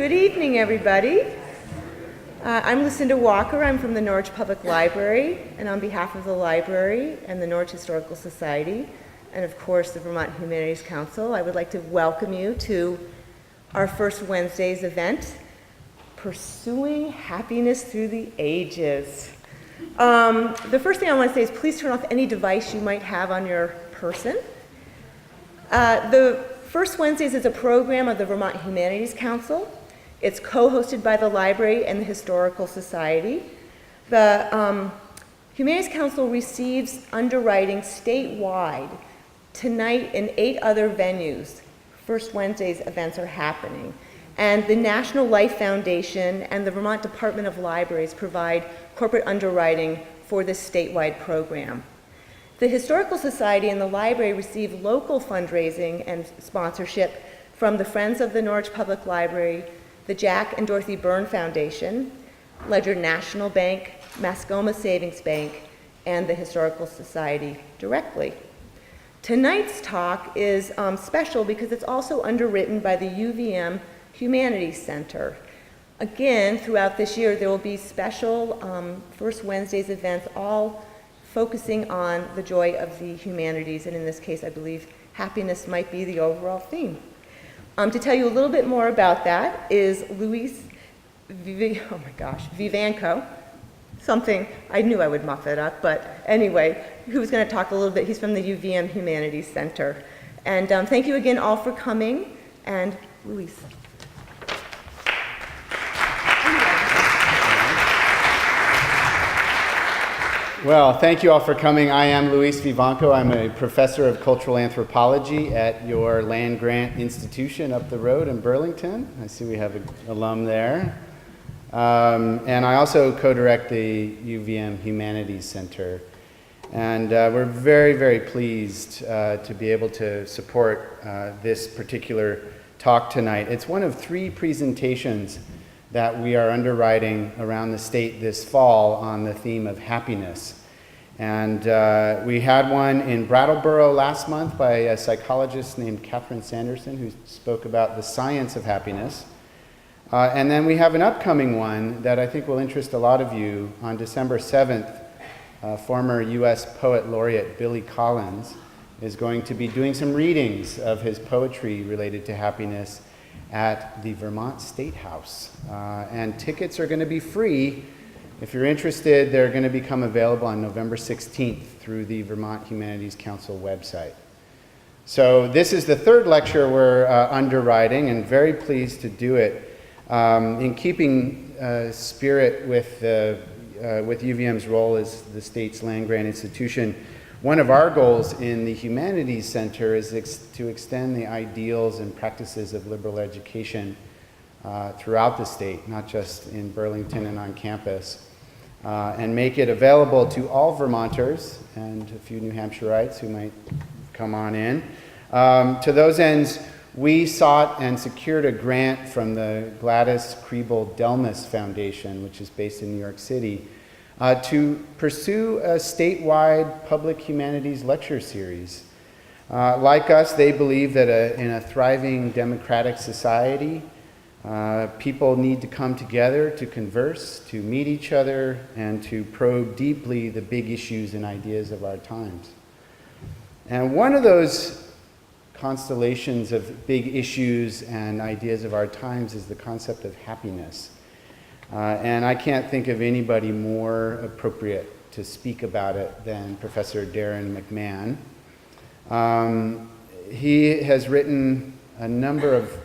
Good evening, everybody. I'm Lucinda Walker. I'm from the Norwich Public Library, and on behalf of the library and the Norwich Historical Society, and of course the Vermont Humanities Council, I would like to welcome you to our first Wednesday's event, Pursuing Happiness Through the Ages. The first thing I want to say is please turn off any device you might have on your person. The First Wednesdays is a program of the Vermont Humanities Council. It's co-hosted by the library and the Historical Society. The Humanities Council receives underwriting statewide. Tonight in 8 other venues, First Wednesdays events are happening. And the National Life Foundation and the Vermont Department of Libraries provide corporate underwriting for this statewide program. The Historical Society and the library receive local fundraising and sponsorship from the Friends of the Norwich Public Library, the Jack and Dorothy Byrne Foundation, Ledger National Bank, Mascoma Savings Bank, and the Historical Society directly. Tonight's talk is special because it's also underwritten by the UVM Humanities Center. Again, throughout this year, there will be special First Wednesdays events, all focusing on the joy of the humanities, and in this case, I believe happiness might be the overall theme. To tell you a little bit more about that is Luis Vivanco, something, I knew I would muff it up, but anyway, who's going to talk a little bit. He's from the UVM Humanities Center. And thank you again all for coming, and Luis. Well, thank you all for coming. I am Luis Vivanco. I'm a professor of cultural anthropology at your land-grant institution up the road in Burlington. I see we have an alum there. And I also co-direct the UVM Humanities Center. And we're very, very pleased to be able to support this particular talk tonight. It's one of 3 presentations that we are underwriting around the state this fall on the theme of happiness. And we had one in Brattleboro last month by a psychologist named Catherine Sanderson, who spoke about the science of happiness. And then we have an upcoming one that I think will interest a lot of you on December 7th. Former U.S. Poet Laureate Billy Collins is going to be doing some readings of his poetry related to happiness at the Vermont State House. And tickets are going to be free. If you're interested, they're going to become available on November 16th through the Vermont Humanities Council website. So this is the 3rd lecture we're underwriting, and very pleased to do it. In keeping spirit with UVM's role as the state's land-grant institution, one of our goals in the Humanities Center is to extend the ideals and practices of liberal education throughout the state, not just in Burlington and on campus, and make it available to all Vermonters and a few New Hampshireites who might come on in. To those ends, we sought and secured a grant from the Gladys Kriebel Delmas Foundation, which is based in New York City, to pursue a statewide public humanities lecture series. Like us, they believe that in a thriving democratic society, people need to come together to converse, to meet each other, and to probe deeply the big issues and ideas of our times. And one of those constellations of big issues and ideas of our times is the concept of happiness. And I can't think of anybody more appropriate to speak about it than Professor Darren McMahon. He has written a number of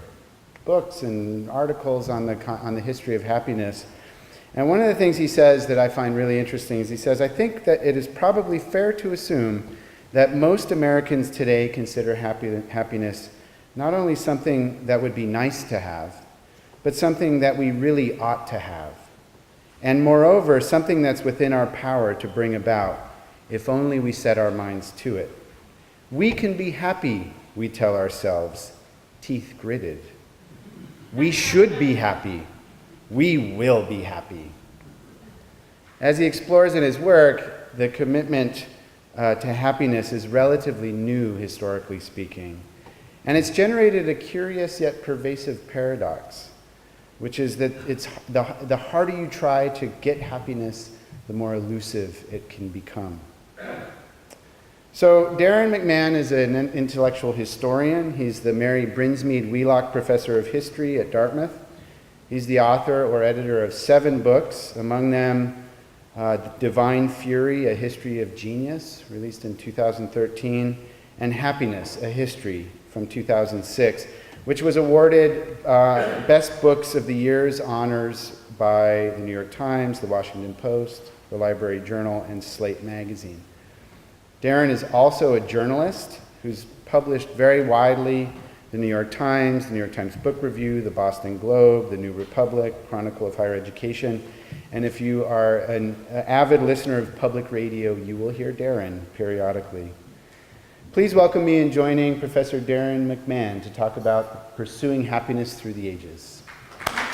books and articles on the history of happiness. And one of the things he says that I find really interesting is he says, I think that it is probably fair to assume that most Americans today consider happiness not only something that would be nice to have, but something that we really ought to have. And moreover, something that's within our power to bring about, if only we set our minds to it. We can be happy, we tell ourselves, teeth gritted. We should be happy. We will be happy. As he explores in his work, the commitment to happiness is relatively new, historically speaking. And it's generated a curious yet pervasive paradox. which is that it's the harder you try to get happiness, the more elusive it can become. So Darren McMahon is an intellectual historian. He's the Mary Brinsmead Wheelock Professor of History at Dartmouth. He's the author or editor of 7 books, among them Divine Fury, A History of Genius, released in 2013, and Happiness, A History, from 2006, which was awarded Best Books of the Year's honors by the New York Times, the Washington Post, the Library Journal, and Slate Magazine. Darren is also a journalist who's published very widely the New York Times, the New York Times Book Review, the Boston Globe, the New Republic, Chronicle of Higher Education. And if you are an avid listener of public radio, you will hear Darren periodically. Please welcome me in joining Professor Darren McMahon to talk about pursuing happiness through the ages. Thank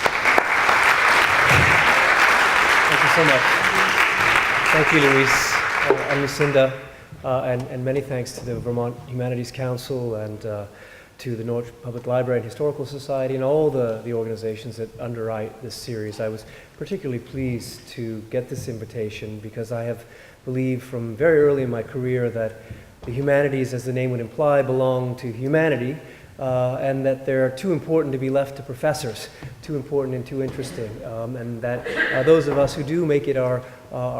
you so much. Thank you, Luis and Lucinda, and many thanks to the Vermont Humanities Council and to the Norwich Public Library and Historical Society and all the organizations that underwrite this series. I was particularly pleased to get this invitation because I have believed from very early in my career that the humanities, as the name would imply, belong to humanity, and that they're too important to be left to professors, too important and too interesting, and that those of us who do make it our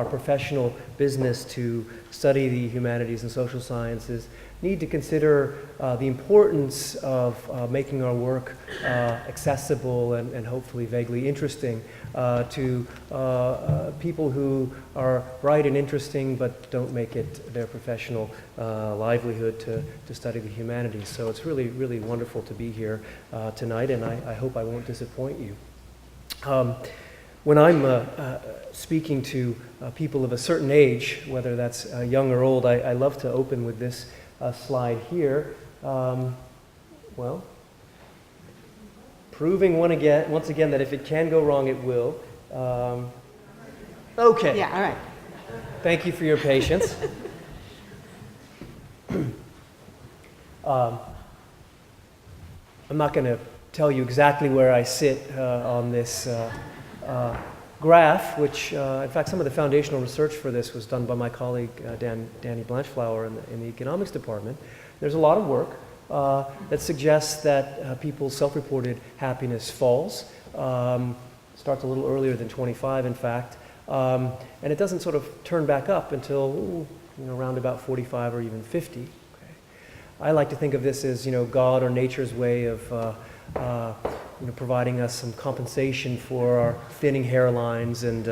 professional business to study the humanities and social sciences need to consider the importance of making our work accessible and hopefully vaguely interesting to people who are bright and interesting but don't make it their professional livelihood to study the humanities. So it's really, really wonderful to be here tonight, and I hope I won't disappoint you. When I'm speaking to people of a certain age, whether that's young or old, I love to open with this slide here. Well, proving once again that if it can go wrong, it will. Okay. Yeah, all right. Thank you for your patience. I'm not going to tell you exactly where I sit on this graph, which, in fact, some of the foundational research for this was done by my colleague, Danny Blanchflower in the economics department. There's a lot of work that suggests that people's self-reported happiness falls. Starts a little earlier than 25, in fact, and it doesn't sort of turn back up until around about 45 or even 50. Okay. I like to think of this as God or nature's way of providing us some compensation for our thinning hairlines and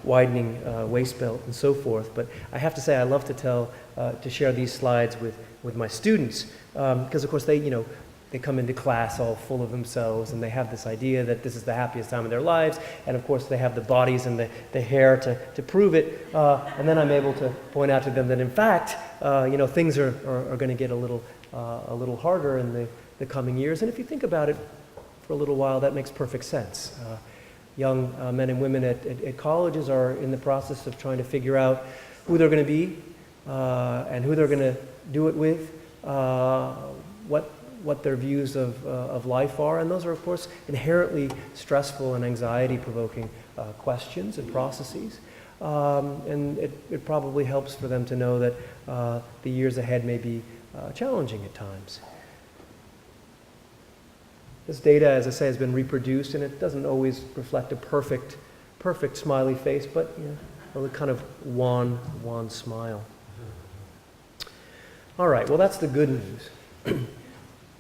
widening waist belt and so forth. But I have to say, I love to share these slides with my students because, of course, they come into class all full of themselves, and they have this idea that this is the happiest time of their lives, and of course they have the bodies and the hair to prove it, and then I'm able to point out to them that in fact, things are going to get a little harder in the coming years, and if you think about it for a little while, that makes perfect sense. Young men and women at colleges are in the process of trying to figure out who they're going to be and who they're going to do it with, what their views of life are, and those are, of course, inherently stressful and anxiety-provoking questions and processes. And it probably helps for them to know that the years ahead may be challenging at times. This data, as I say, has been reproduced, and it doesn't always reflect a perfect smiley face, but a kind of wan smile. All right, well, that's the good news.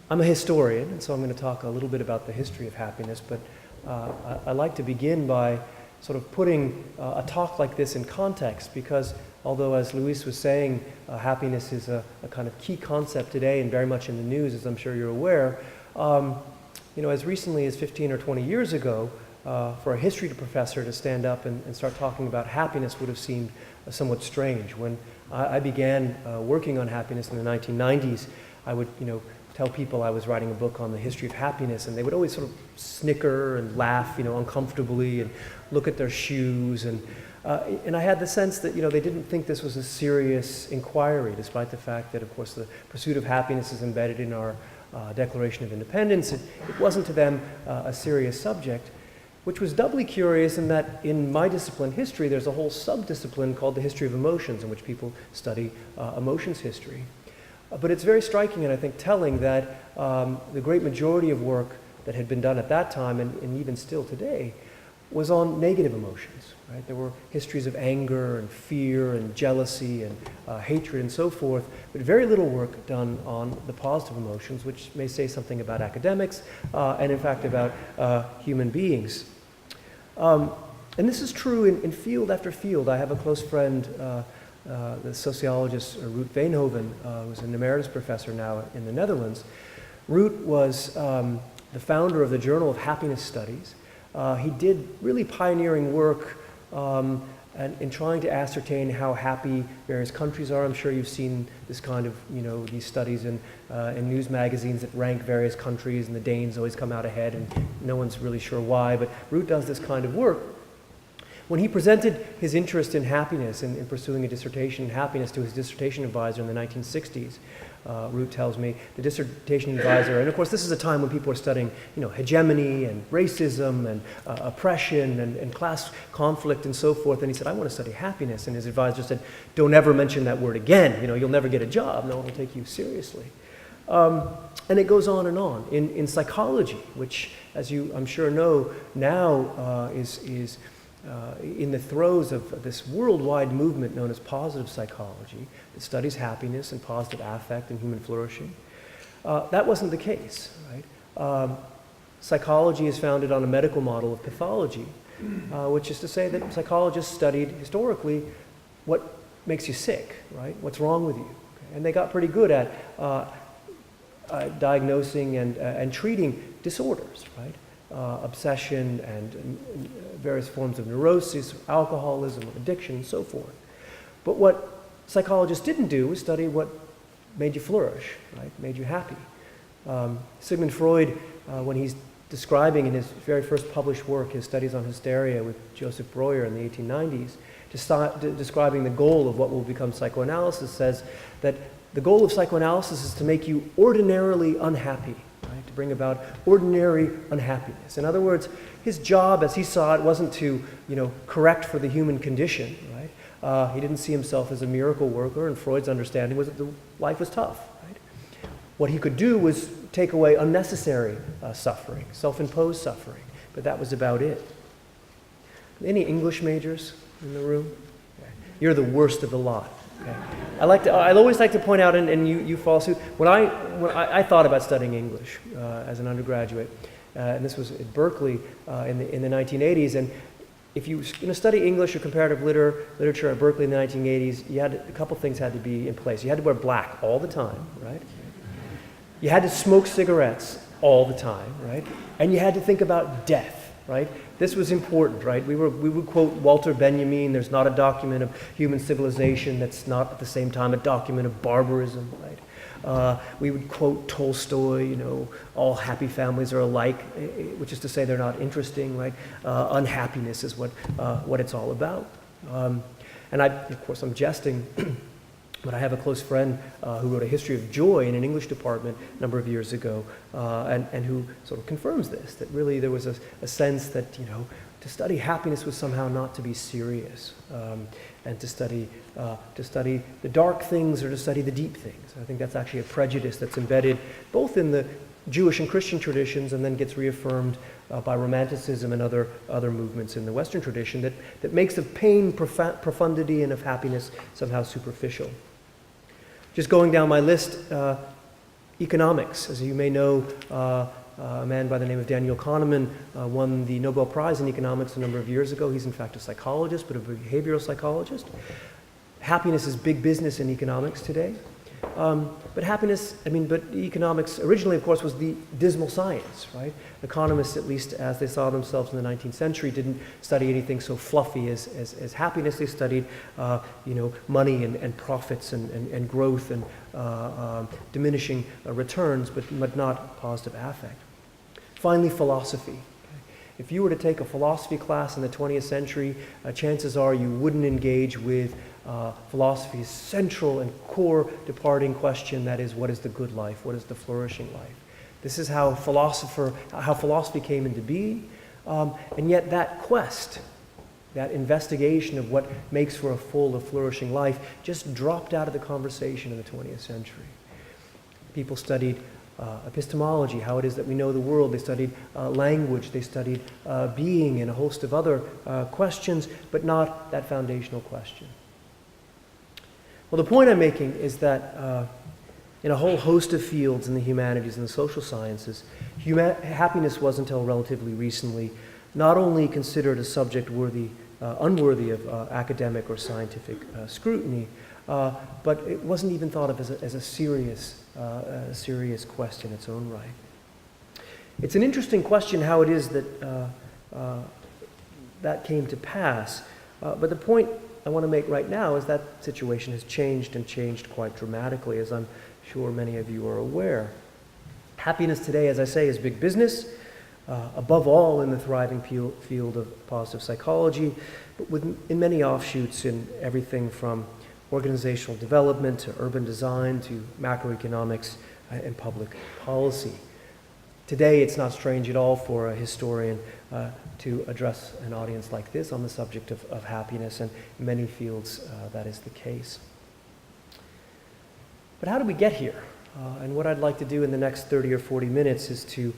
I'm a historian, and so I'm going to talk a little bit about the history of happiness, but I like to begin by sort of putting a talk like this in context, because although, as Luis was saying, happiness is a kind of key concept today and very much in the news, as I'm sure you're aware, as recently as 15 or 20 years ago, for a history professor to stand up and start talking about happiness would have seemed somewhat strange. When I began working on happiness in the 1990s, I would, tell people I was writing a book on the history of happiness, and they would always sort of snicker and laugh, uncomfortably, and look at their shoes, and I had the sense that, they didn't think this was a serious inquiry, despite the fact that, of course, the pursuit of happiness is embedded in our Declaration of Independence. It wasn't to them a serious subject, which was doubly curious in that in my discipline, history, there's a whole sub-discipline called the history of emotions in which people study emotions history. But it's very striking and I think telling that the great majority of work that had been done at that time and even still today was on negative emotions. Right? There were histories of anger and fear and jealousy and hatred and so forth, but very little work done on the positive emotions, which may say something about academics and in fact about human beings. And this is true in field after field. I have a close friend, the sociologist Ruud Veenhoven, who's an emeritus professor now in the Netherlands. Ruud was the founder of the Journal of Happiness Studies. He did really pioneering work in trying to ascertain how happy various countries are. I'm sure you've seen this kind of, these studies in news magazines that rank various countries, and the Danes always come out ahead, and no one's really sure why. But Ruud does this kind of work. When he presented his interest in happiness, in pursuing a dissertation in happiness to his dissertation advisor in the 1960s, Ruud tells me, the dissertation advisor, and of course this is a time when people are studying, hegemony and racism and oppression and class conflict and so forth, and he said, I want to study happiness, and his advisor said, don't ever mention that word again, you'll never get a job, no one will take you seriously. And it goes on and on. In psychology, which, as you I'm sure know, now is in the throes of this worldwide movement known as positive psychology that studies happiness and positive affect and human flourishing. That wasn't the case, right? Psychology is founded on a medical model of pathology, which is to say that psychologists studied historically what makes you sick, right? What's wrong with you? Okay? And they got pretty good at diagnosing and treating disorders, right? Obsession and various forms of neurosis, alcoholism, addiction, and so forth. But what psychologists didn't do was study what made you flourish, right? Made you happy. Sigmund Freud, when he's describing in his very first published work, his studies on hysteria with Joseph Breuer in the 1890s, describing the goal of what will become psychoanalysis, says that the goal of psychoanalysis is to make you ordinarily unhappy, right? To bring about ordinary unhappiness. In other words, his job, as he saw it, wasn't to, correct for the human condition, right? He didn't see himself as a miracle worker, and Freud's understanding was that life was tough, right? What he could do was take away unnecessary suffering, self-imposed suffering, but that was about it. Any English majors in the room? Okay. You're the worst of the lot. Okay. I always like to point out, and you follow suit. When I thought about studying English as an undergraduate, and this was at Berkeley in the 1980s, and if you were going to study English or comparative literature at Berkeley in the 1980s, a couple things had to be in place. You had to wear black all the time, right? You had to smoke cigarettes all the time, right? And you had to think about death, right? This was important, right? We would quote Walter Benjamin, there's not a document of human civilization that's not at the same time a document of barbarism, right? We would quote Tolstoy, all happy families are alike, which is to say they're not interesting, right? Unhappiness is what it's all about. And of course, I'm jesting, but I have a close friend who wrote a history of joy in an English department a number of years ago, and who sort of confirms this, that really there was a sense that, to study happiness was somehow not to be serious, and to study the dark things or to study the deep things. I think that's actually a prejudice that's embedded both in the Jewish and Christian traditions and then gets reaffirmed by Romanticism and other movements in the Western tradition that makes of pain profundity and of happiness somehow superficial. Just going down my list, economics. As you may know, a man by the name of Daniel Kahneman won the Nobel Prize in economics a number of years ago. He's in fact a psychologist, but a behavioral psychologist. Happiness is big business in economics today. But economics originally, of course, was the dismal science, right? Economists, at least as they saw themselves in the 19th century, didn't study anything so fluffy as happiness. They studied, money and profits and growth and diminishing returns, but not positive affect. Finally, philosophy. If you were to take a philosophy class in the 20th century, chances are you wouldn't engage with philosophy's central and core departing question, that is, what is the good life? What is the flourishing life? This is how philosophy came into being, and yet that quest, that investigation of what makes for a full, a flourishing life, just dropped out of the conversation in the 20th century. People studied epistemology, how it is that we know the world. They studied language. They studied being and a host of other questions, but not that foundational question. Well, the point I'm making is that in a whole host of fields in the humanities and the social sciences, happiness was, until relatively recently, not only considered a subject unworthy of academic or scientific scrutiny, but it wasn't even thought of as a serious quest in its own right. It's an interesting question how it is that that came to pass, but the point I want to make right now is that situation has changed, and changed quite dramatically, as I'm sure many of you are aware. Happiness today, as I say, is big business, above all in the thriving field of positive psychology, but in many offshoots in everything from organizational development to urban design to macroeconomics and public policy. Today, it's not strange at all for a historian to address an audience like this on the subject of happiness, and in many fields that is the case. But how did we get here? And what I'd like to do in the next 30 or 40 minutes is to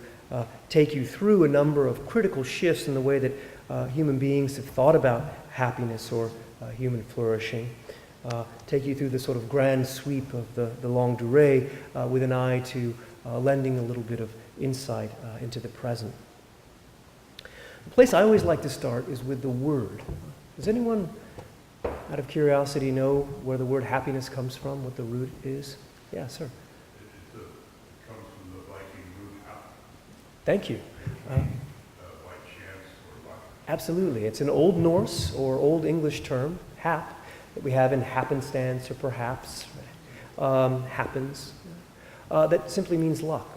take you through a number of critical shifts in the way that human beings have thought about happiness or human flourishing. Take you through the sort of grand sweep of the longue durée with an eye to lending a little bit of insight into the present. The place I always like to start is with the word. Does anyone, out of curiosity, know where the word happiness comes from, what the root is? Yeah, sir. It comes from the Viking root hap. Thank you. By chance or luck. Absolutely. It's an Old Norse or Old English term, hap, that we have in happenstance or perhaps, happens, that simply means luck.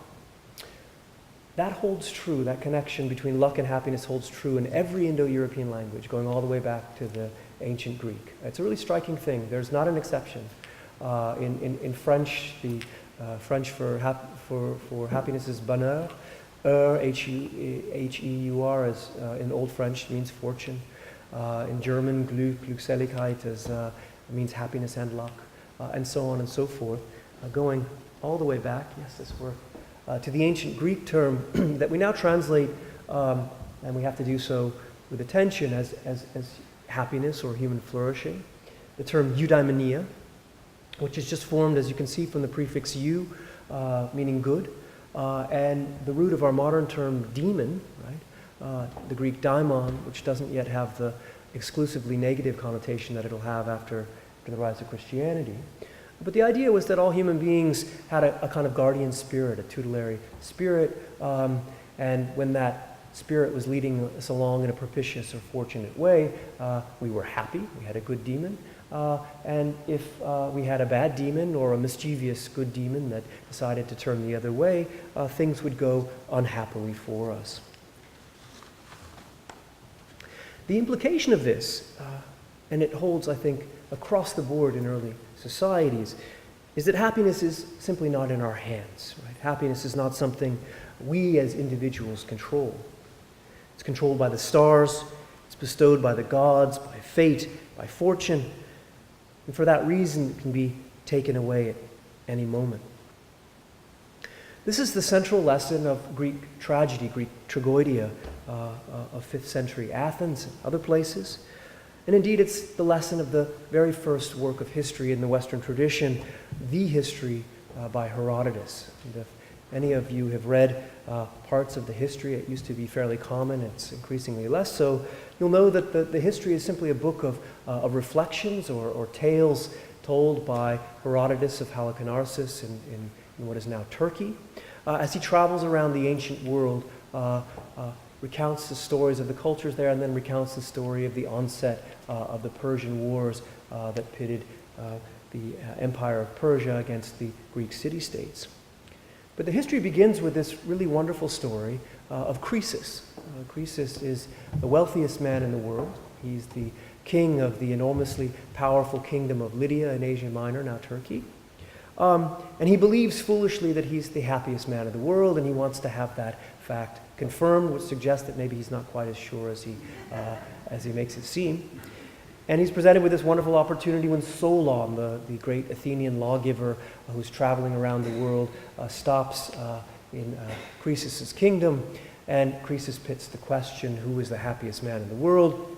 That holds true, that connection between luck and happiness holds true in every Indo-European language, going all the way back to the ancient Greek. It's a really striking thing. There's not an exception. In French, the French for happiness is bonheur. H-E-U-R, as in Old French, means fortune. In German, Glückseligkeit means happiness and luck, and so on and so forth. Going all the way back, yes, this word, to the ancient Greek term that we now translate, and we have to do so with attention, as happiness or human flourishing. The term eudaimonia, which is just formed, as you can see, from the prefix eu, meaning good, and the root of our modern term demon, right? The Greek daimon, which doesn't yet have the exclusively negative connotation that it'll have after the rise of Christianity. But the idea was that all human beings had a kind of guardian spirit, a tutelary spirit, and when that spirit was leading us along in a propitious or fortunate way, we were happy, we had a good demon, and if we had a bad demon or a mischievous good demon that decided to turn the other way, things would go unhappily for us. The implication of this, and it holds, I think, across the board in early societies, is that happiness is simply not in our hands. Right? Happiness is not something we as individuals control. It's controlled by the stars, it's bestowed by the gods, by fate, by fortune, and for that reason it can be taken away at any moment. This is the central lesson of Greek tragedy, Greek tragödia of 5th century Athens and other places. And indeed, it's the lesson of the very first work of history in the Western tradition, the history by Herodotus. And if any of you have read parts of the history, it used to be fairly common, it's increasingly less so, you'll know that the history is simply a book of reflections or tales told by Herodotus of Halicarnassus in what is now Turkey. As he travels around the ancient world, recounts the stories of the cultures there, and then recounts the story of the onset of the Persian Wars that pitted the Empire of Persia against the Greek city-states. But the history begins with this really wonderful story of Croesus. Croesus is the wealthiest man in the world. He's the king of the enormously powerful kingdom of Lydia in Asia Minor, now Turkey. And he believes foolishly that he's the happiest man in the world, and he wants to have that fact confirmed, which suggests that maybe he's not quite as sure as he makes it seem. And he's presented with this wonderful opportunity when Solon, the great Athenian lawgiver who's traveling around the world, stops in Croesus' kingdom, and Croesus puts the question, who is the happiest man in the world?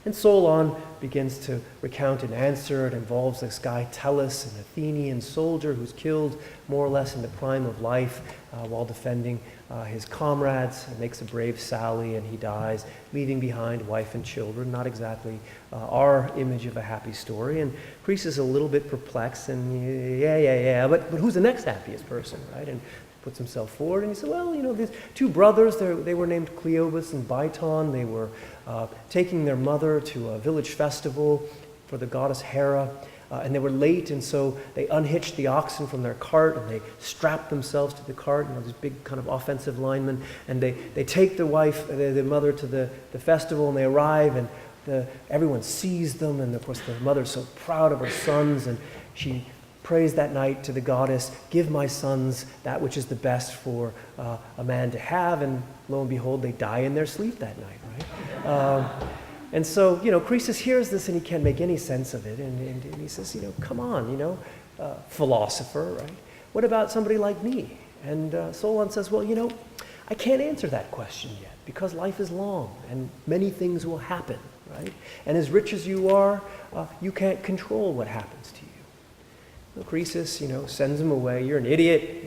And Solon begins to recount an answer. It involves this guy Tellus, an Athenian soldier who's killed more or less in the prime of life while defending his comrades, and makes a brave sally, and he dies, leaving behind wife and children. Not exactly our image of a happy story. And Croesus is a little bit perplexed, and but who's the next happiest person, right? And puts himself forward, and he said, well, these two brothers, they were named Cleobus and Biton. They were taking their mother to a village festival for the goddess Hera, and they were late, and so they unhitched the oxen from their cart, and they strapped themselves to the cart, these big kind of offensive linemen, and they take their mother to the festival, and they arrive, and everyone sees them, and of course the mother's so proud of her sons, and she prays that night to the goddess, give my sons that which is the best for a man to have, and lo and behold, they die in their sleep that night, right? And so, Croesus hears this and he can't make any sense of it, and he says, come on, philosopher, right? What about somebody like me? And Solon says, well, I can't answer that question yet, because life is long and many things will happen, right? And as rich as you are, you can't control what happens to you. Croesus, sends him away. You're an idiot,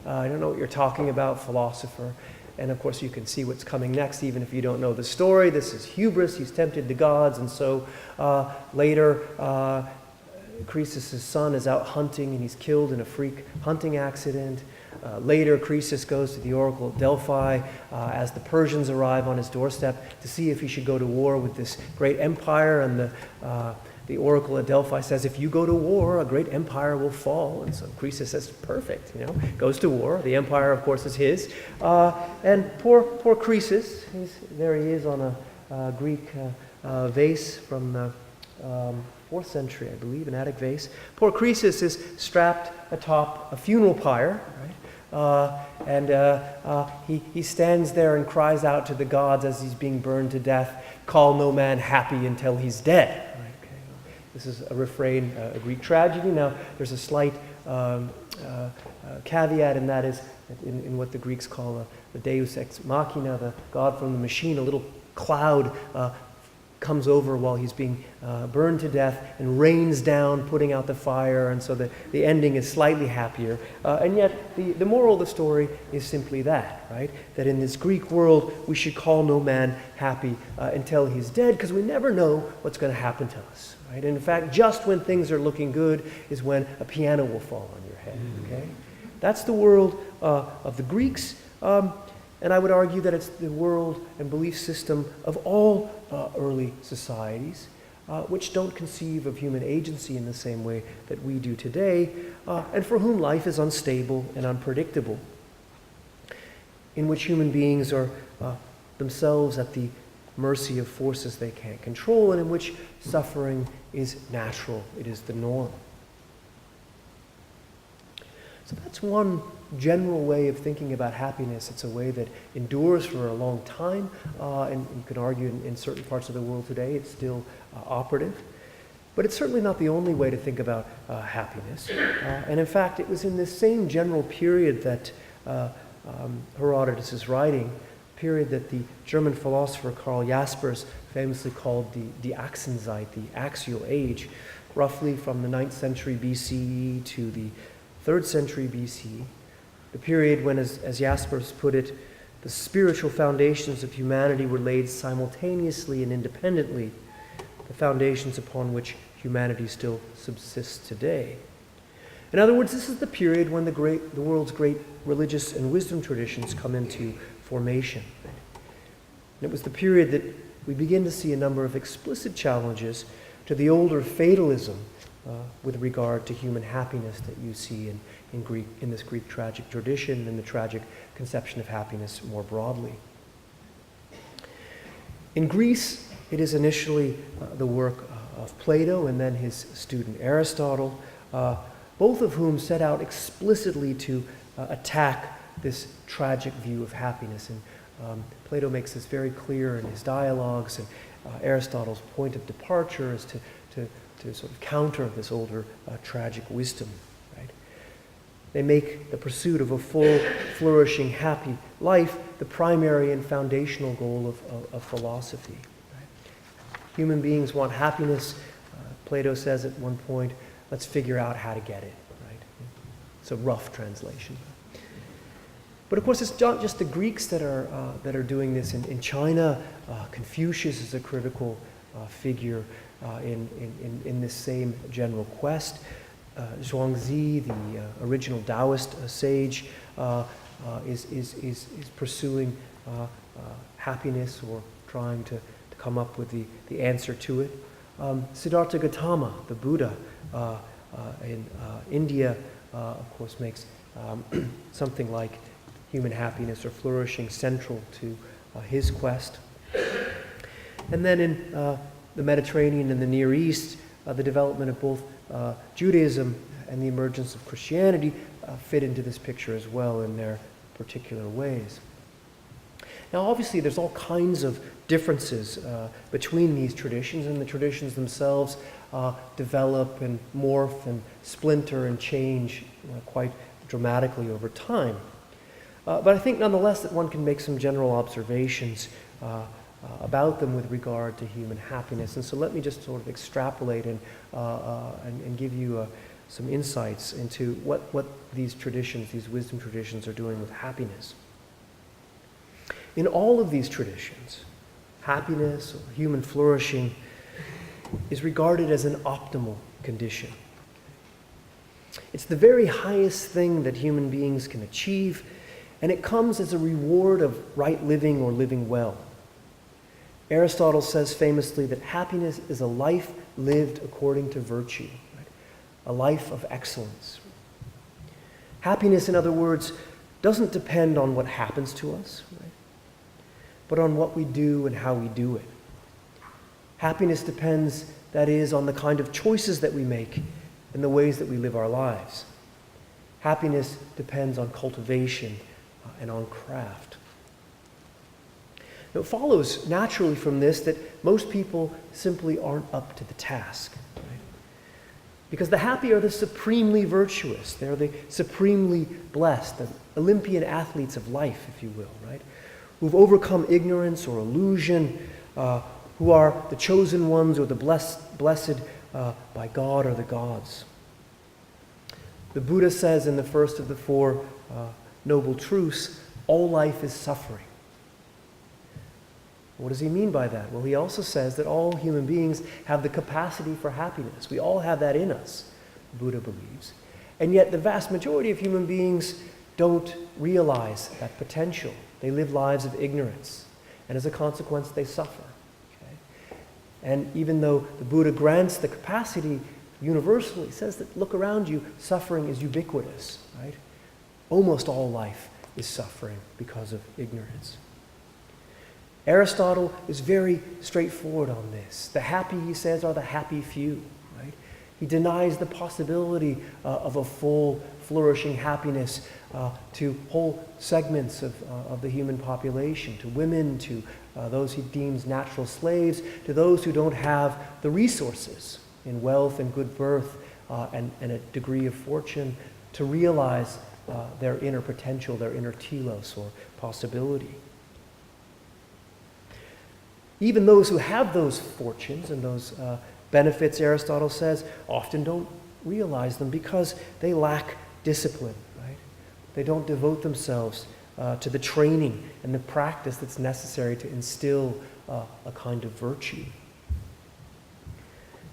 I don't know what you're talking about, philosopher. And of course you can see what's coming next, even if you don't know the story. This is hubris. He's tempted the gods. And so later, Croesus' son is out hunting, and he's killed in a freak hunting accident. Later, Croesus goes to the oracle at Delphi as the Persians arrive on his doorstep to see if he should go to war with this great empire. And the oracle at Delphi says, if you go to war, a great empire will fall. And so Croesus says, perfect, goes to war. The empire, of course, is his. And poor Croesus, there he is on a Greek vase from the 4th century, I believe, an Attic vase. Poor Croesus is strapped atop a funeral pyre, right? He stands there and cries out to the gods as he's being burned to death, call no man happy until he's dead. This is a refrain, a Greek tragedy. Now, there's a slight caveat, and that is in what the Greeks call the deus ex machina, the god from the machine. A little cloud comes over while he's being burned to death and rains down, putting out the fire, and so the ending is slightly happier. And yet, the moral of the story is simply that, right? That in this Greek world, we should call no man happy until he's dead, because we never know what's going to happen to us. Right? And in fact, just when things are looking good is when a piano will fall on your head. Okay? That's the world of the Greeks, and I would argue that it's the world and belief system of all early societies, which don't conceive of human agency in the same way that we do today, and for whom life is unstable and unpredictable, in which human beings are themselves at the mercy of forces they can't control, and in which suffering is natural. It is the norm. So that's one general way of thinking about happiness. It's a way that endures for a long time, and you can argue in certain parts of the world today it's still operative. But it's certainly not the only way to think about happiness. And in fact, it was in this same general period that Herodotus is writing, period that the German philosopher Karl Jaspers famously called the Achsenzeit, the axial age, roughly from the 9th century BCE to the 3rd century BCE, the period when, as Jaspers put it, the spiritual foundations of humanity were laid simultaneously and independently, the foundations upon which humanity still subsists today. In other words, this is the period when the world's great religious and wisdom traditions come into formation. And it was the period that we begin to see a number of explicit challenges to the older fatalism with regard to human happiness that you see in this Greek tragic tradition and the tragic conception of happiness more broadly. In Greece, it is initially the work of Plato and then his student Aristotle, both of whom set out explicitly to attack this tragic view of happiness. And Plato makes this very clear in his dialogues, and Aristotle's point of departure is to sort of counter this older tragic wisdom. Right? They make the pursuit of a full, flourishing, happy life the primary and foundational goal of philosophy. Right? Human beings want happiness. Plato says at one point, let's figure out how to get it. Right? It's a rough translation. But of course, it's not just the Greeks that are doing this. In China, Confucius is a critical figure in this same general quest. Zhuangzi, the original Taoist sage, is pursuing happiness, or trying to come up with the answer to it. Siddhartha Gautama, the Buddha, in India, of course, makes something like human happiness or flourishing central to his quest. And then in the Mediterranean and the Near East, the development of both Judaism and the emergence of Christianity fit into this picture as well in their particular ways. Now, obviously, there's all kinds of differences between these traditions, and the traditions themselves develop and morph and splinter and change quite dramatically over time. But I think nonetheless that one can make some general observations about them with regard to human happiness. And so let me just sort of extrapolate and give you some insights into what these traditions, these wisdom traditions, are doing with happiness. In all of these traditions, happiness or human flourishing is regarded as an optimal condition. It's the very highest thing that human beings can achieve, and it comes as a reward of right living or living well. Aristotle says famously that happiness is a life lived according to virtue, right? A life of excellence. Happiness, in other words, doesn't depend on what happens to us, right? But on what we do and how we do it. Happiness depends, that is, on the kind of choices that we make and the ways that we live our lives. Happiness depends on cultivation and on craft. Now, it follows naturally from this that most people simply aren't up to the task. Right? Because the happy are the supremely virtuous. They're the supremely blessed, the Olympian athletes of life, if you will, right? Who've overcome ignorance or illusion, who are the chosen ones or the blessed by God or the gods. The Buddha says in the first of the four Noble Truths, all life is suffering. What does he mean by that? Well, he also says that all human beings have the capacity for happiness. We all have that in us, Buddha believes. And yet the vast majority of human beings don't realize that potential. They live lives of ignorance, and as a consequence, they suffer. Okay? And even though the Buddha grants the capacity universally, says that look around you, suffering is ubiquitous, right? Almost all life is suffering because of ignorance. Aristotle is very straightforward on this. The happy, he says, are the happy few, right? He denies the possibility of a full, flourishing happiness to whole segments of the human population, to women, to those he deems natural slaves, to those who don't have the resources in wealth and good birth and a degree of fortune to realize their inner potential, their inner telos or possibility. Even those who have those fortunes and those benefits, Aristotle says, often don't realize them because they lack discipline, right? They don't devote themselves to the training and the practice that's necessary to instill a kind of virtue.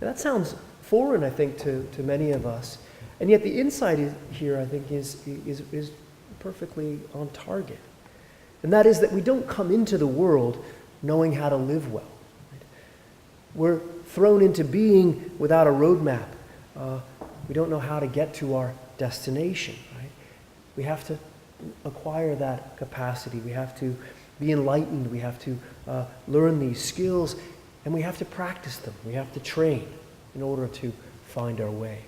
Now, that sounds foreign, I think, to many of us. And yet the insight here, I think, is perfectly on target. And that is that we don't come into the world knowing how to live well. Right? We're thrown into being without a roadmap. We don't know how to get to our destination. Right? We have to acquire that capacity. We have to be enlightened. We have to learn these skills. And we have to practice them. We have to train in order to find our way.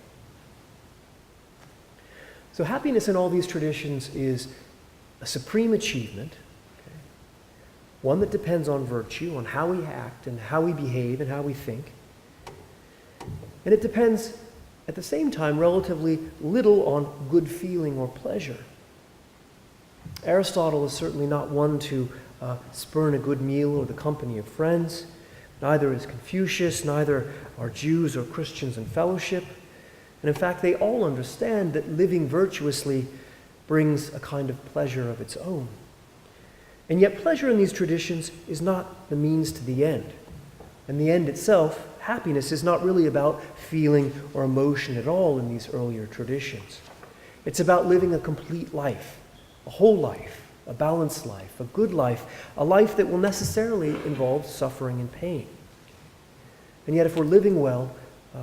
So happiness in all these traditions is a supreme achievement, okay? One that depends on virtue, on how we act and how we behave and how we think. And it depends, at the same time, relatively little on good feeling or pleasure. Aristotle is certainly not one to spurn a good meal or the company of friends. Neither is Confucius, neither are Jews or Christians in fellowship. And in fact, they all understand that living virtuously brings a kind of pleasure of its own. And yet pleasure in these traditions is not the means to the end. And the end itself, happiness, is not really about feeling or emotion at all in these earlier traditions. It's about living a complete life, a whole life, a balanced life, a good life, a life that will necessarily involve suffering and pain. And yet if we're living well,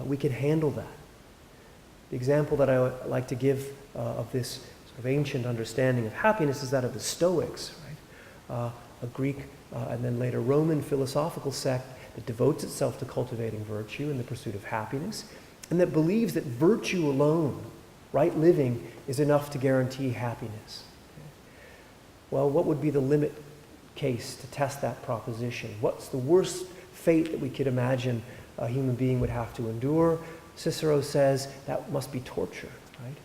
we can handle that. The example that I like to give of this sort of ancient understanding of happiness is that of the Stoics, right? A Greek and then later Roman philosophical sect that devotes itself to cultivating virtue in the pursuit of happiness, and that believes that virtue alone, right living, is enough to guarantee happiness. Okay? Well, what would be the limit case to test that proposition? What's the worst fate that we could imagine a human being would have to endure? Cicero says that must be torture, right?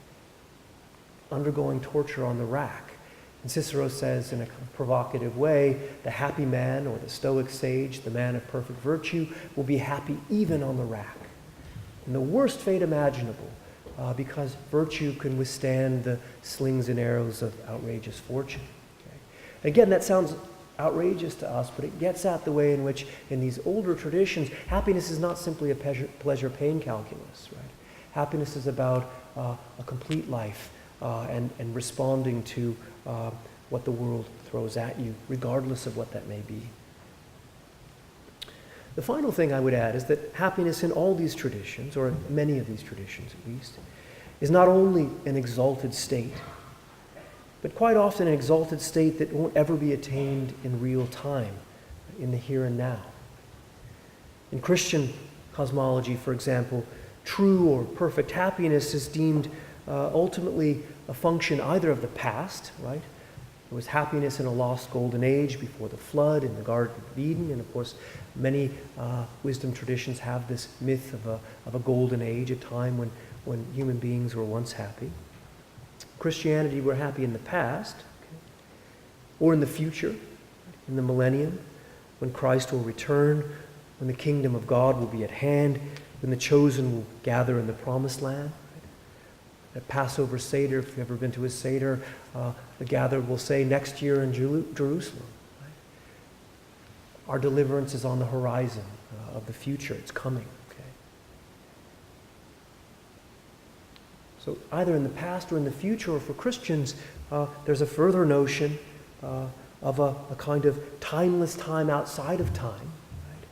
Undergoing torture on the rack. And Cicero says in a provocative way, the happy man or the Stoic sage, the man of perfect virtue, will be happy even on the rack. And the worst fate imaginable, because virtue can withstand the slings and arrows of outrageous fortune. Okay? Again, that sounds outrageous to us, but it gets at the way in which, in these older traditions, happiness is not simply a pleasure-pain calculus, right? Happiness is about a complete life and responding to what the world throws at you, regardless of what that may be. The final thing I would add is that happiness in all these traditions, or many of these traditions at least, is not only an exalted state, but quite often an exalted state that won't ever be attained in real time, in the here and now. In Christian cosmology, for example, true or perfect happiness is deemed ultimately a function either of the past, right? There was happiness in a lost golden age before the flood in the Garden of Eden, and of course many wisdom traditions have this myth of a golden age, a time when human beings were once happy. Christianity, we're happy in the past, okay, or in the future, in the millennium, when Christ will return, when the kingdom of God will be at hand, when the chosen will gather in the promised land. Right? At Passover Seder, if you've ever been to a Seder, the gathered will say, next year in Jerusalem. Right? Our deliverance is on the horizon of the future. It's coming. So either in the past or in the future, or for Christians, there's a further notion of a kind of timeless time outside of time. Right?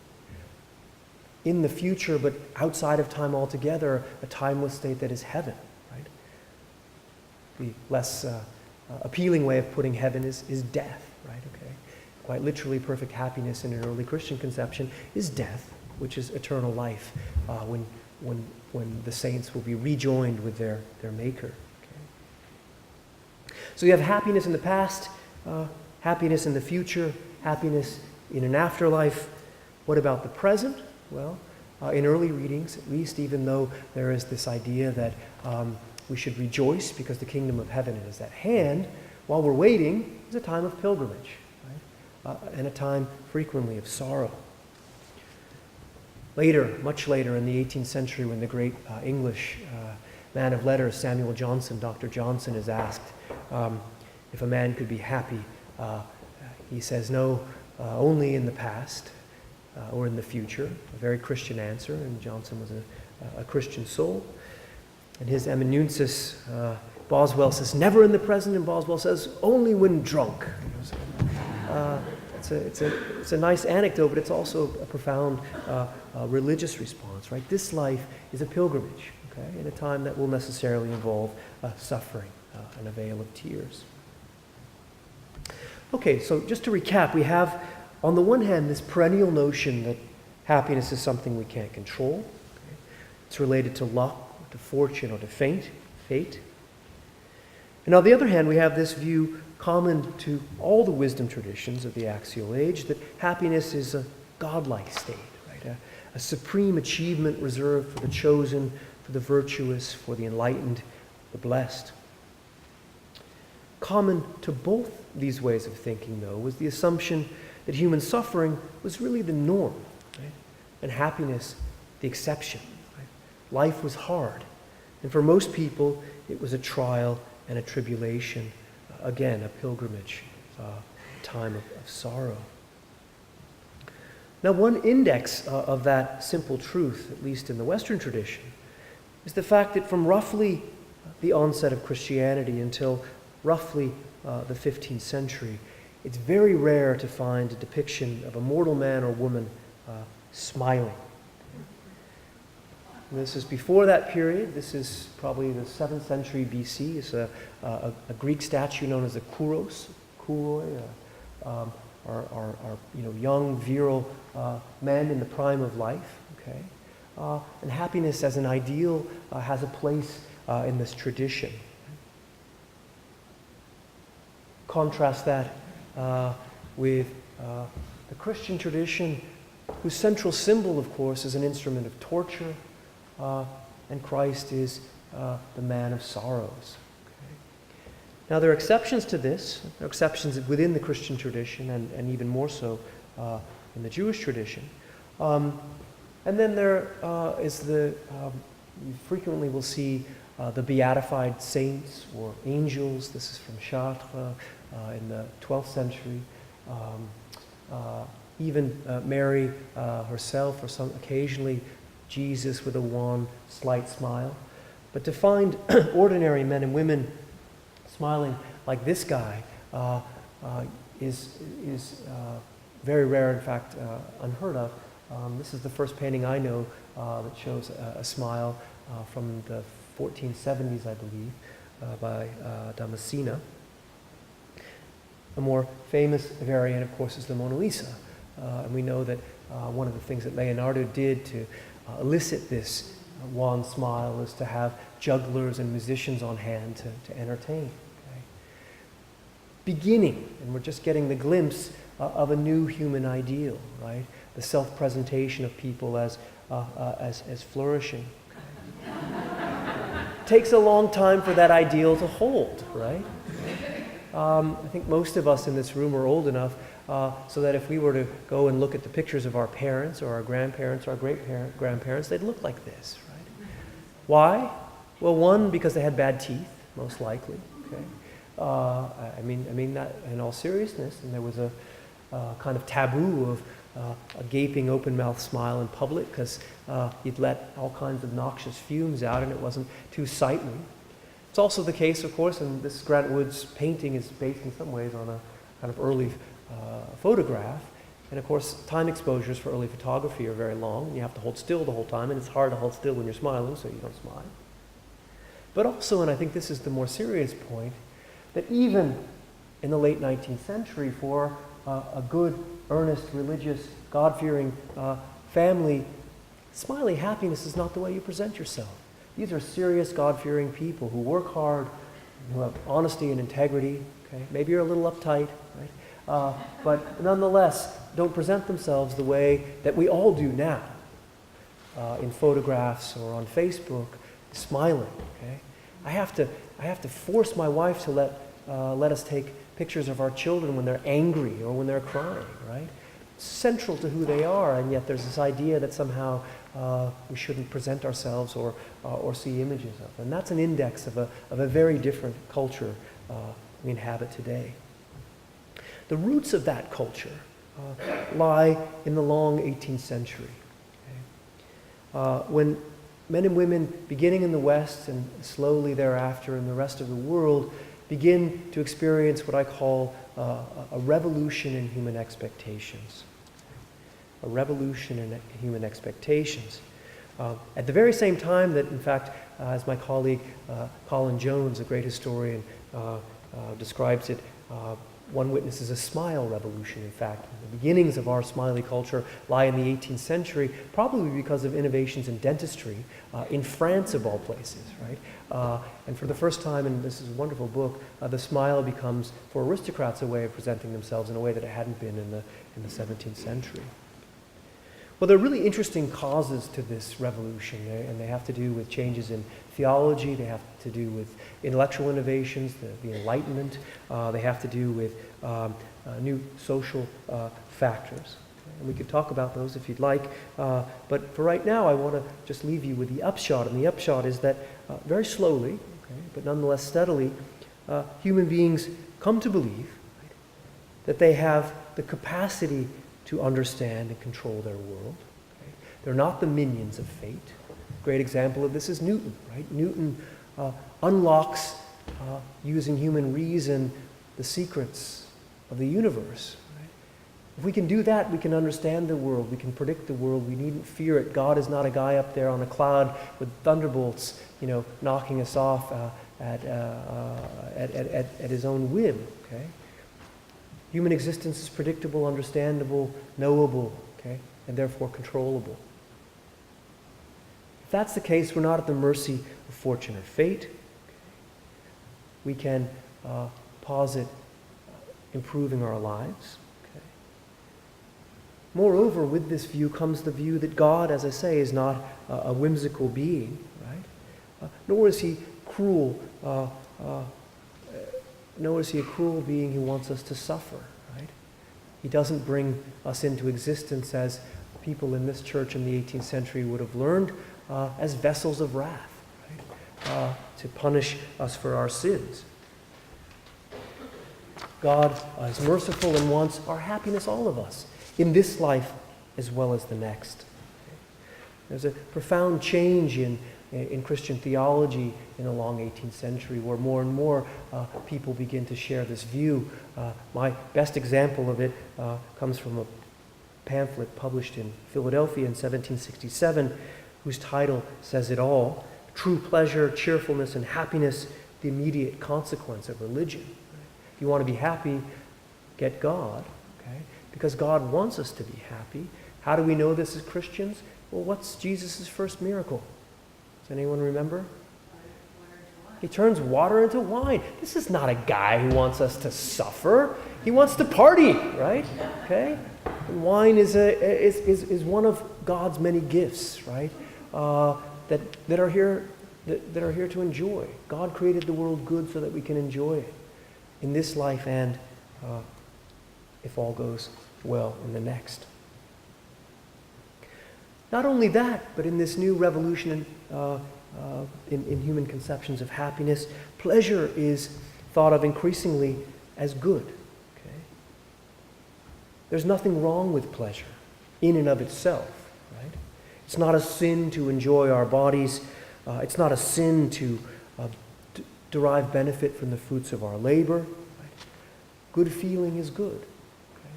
In the future, but outside of time altogether, a timeless state that is heaven. Right? The less appealing way of putting heaven is death. Right? Okay? Quite literally, perfect happiness in an early Christian conception is death, which is eternal life when the saints will be rejoined with their Maker. Okay? So you have happiness in the past, happiness in the future, happiness in an afterlife. What about the present? Well, in early readings, at least, even though there is this idea that we should rejoice because the kingdom of heaven is at hand, while we're waiting is a time of pilgrimage, right? And a time frequently of sorrow. Later, much later in the 18th century, when the great English man of letters, Samuel Johnson, Dr. Johnson, is asked if a man could be happy, he says, no, only in the past or in the future. A very Christian answer, and Johnson was a Christian soul. And his amanuensis, Boswell, says, never in the present, and Boswell says, only when drunk. It's a nice anecdote, but it's also a profound religious response, right? This life is a pilgrimage, okay, in a time that will necessarily involve suffering and a vale of tears. Okay, so just to recap, we have, on the one hand, this perennial notion that Happiness is something we can't control. Okay? It's related to luck, or to fortune, or to fate. And on the other hand, we have this view common to all the wisdom traditions of the axial age, that happiness is a godlike state, right? A supreme achievement reserved for the chosen, for the virtuous, for the enlightened, the blessed. Common to both these ways of thinking, though, was the assumption that human suffering was really the norm, right? And happiness the exception. Right? Life was hard, and for most people, it was a trial and a tribulation, again, a pilgrimage, a time of sorrow. Now, one index of that simple truth, at least in the Western tradition, is the fact that from roughly the onset of Christianity until roughly the 15th century, it's very rare to find a depiction of a mortal man or woman smiling. And this is before that period. This is probably the 7th century BC. It's a Greek statue known as the Kouros, Kouroi, are young, virile men in the prime of life. Okay, and happiness as an ideal has a place in this tradition. Contrast that with the Christian tradition, whose central symbol, of course, is an instrument of torture, and Christ is the man of sorrows. Okay? Now, there are exceptions to this. There are exceptions within the Christian tradition, and even more so in the Jewish tradition. And then there is you frequently will see the beatified saints or angels. This is from Chartres in the 12th century. Even Mary herself, or occasionally Jesus with a wan, slight smile. But to find ordinary men and women smiling like this guy is very rare, in fact, unheard of. This is the first painting I know that shows a smile from the 1470s, I believe, by Damascena. A more famous variant, of course, is the Mona Lisa. And we know that one of the things that Leonardo did to elicit this wan smile is to have jugglers and musicians on hand to entertain. Okay? Beginning, and we're just getting the glimpse of a new human ideal, right? The self-presentation of people as flourishing. Takes a long time for that ideal to hold, right? I think most of us in this room are old enough so that if we were to go and look at the pictures of our parents or our grandparents or our great-grandparents, they'd look like this, right? Why? Well, one, because they had bad teeth, most likely. Okay, I mean that in all seriousness, and there was a kind of taboo of a gaping, open-mouthed smile in public because you'd let all kinds of noxious fumes out, and it wasn't too sightly. It's also the case, of course, and this Grant Wood's painting is based in some ways on a kind of early photograph. And of course, time exposures for early photography are very long. You have to hold still the whole time, and it's hard to hold still when you're smiling, so you don't smile. But also, and I think this is the more serious point, that even in the late 19th century, for a good, earnest, religious, God-fearing family, smiling happiness is not the way you present yourself. These are serious, God-fearing people who work hard, who have honesty and integrity. Okay? Maybe you're a little uptight, right? But nonetheless, don't present themselves the way that we all do now in photographs or on Facebook, smiling. Okay? I have to force my wife to let us take pictures of our children when they're angry or when they're crying, right? It's central to who they are, and yet there's this idea that somehow we shouldn't present ourselves or see images of. And that's an index of a very different culture we inhabit today. The roots of that culture lie in the long 18th century. Okay? When men and women, beginning in the West and slowly thereafter in the rest of the world, begin to experience what I call a revolution in human expectations. A revolution in human expectations. At the very same time that, in fact, as my colleague Colin Jones, a great historian, describes it, One witnesses a smile revolution, in fact. The beginnings of our smiley culture lie in the 18th century, probably because of innovations in dentistry, in France of all places, right? And for the first time, and this is a wonderful book, the smile becomes, for aristocrats, a way of presenting themselves in a way that it hadn't been in the 17th century. Well, there are really interesting causes to this revolution, and they have to do with changes in theology, they have to do with intellectual innovations, the Enlightenment, they have to do with new social factors. And we could talk about those if you'd like, but for right now I want to just leave you with the upshot, and the upshot is that very slowly, okay, but nonetheless steadily, human beings come to believe, right, that they have the capacity to understand and control their world. Okay? They're not the minions of fate. A great example of this is Newton, right? Newton unlocks, using human reason, the secrets of the universe. Right? If we can do that, we can understand the world, we can predict the world, we needn't fear it. God is not a guy up there on a cloud with thunderbolts, knocking us off at his own whim, okay? Human existence is predictable, understandable, knowable, okay, and therefore controllable. If that's the case, we're not at the mercy of fortune or fate. We can posit improving our lives. Okay. Moreover, with this view comes the view that God, as I say, is not a whimsical being, right? Nor is he cruel. Nor is he a cruel being who wants us to suffer, right? He doesn't bring us into existence, as people in this church in the 18th century would have learned, as vessels of wrath, right? To punish us for our sins. God is merciful and wants our happiness, all of us, in this life as well as the next. There's a profound change in Christian theology in the long 18th century, where more and more people begin to share this view. My best example of it comes from a pamphlet published in Philadelphia in 1767, whose title says it all: True Pleasure, Cheerfulness, and Happiness, the Immediate Consequence of Religion. If you want to be happy, get God, okay? Because God wants us to be happy. How do we know this as Christians? Well, what's Jesus' first miracle? Does anyone remember? He turns water into wine. This is not a guy who wants us to suffer. He wants to party, right? Okay? And wine is one of God's many gifts, right? That are here to enjoy. God created the world good so that we can enjoy it in this life and, if all goes well, in the next. Not only that, but in this new revolution in human conceptions of happiness, pleasure is thought of increasingly as good. Okay? There's nothing wrong with pleasure in and of itself. Right? It's not a sin to enjoy our bodies. It's not a sin to derive benefit from the fruits of our labor. Right? Good feeling is good. Okay?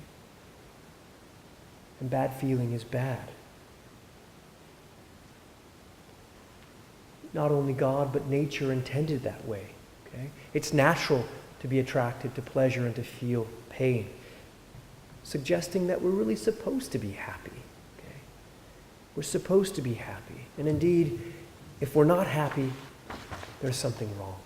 And bad feeling is bad. Not only God, but nature intended that way. Okay? It's natural to be attracted to pleasure and to feel pain, suggesting that we're really supposed to be happy. Okay? We're supposed to be happy. And indeed, if we're not happy, there's something wrong.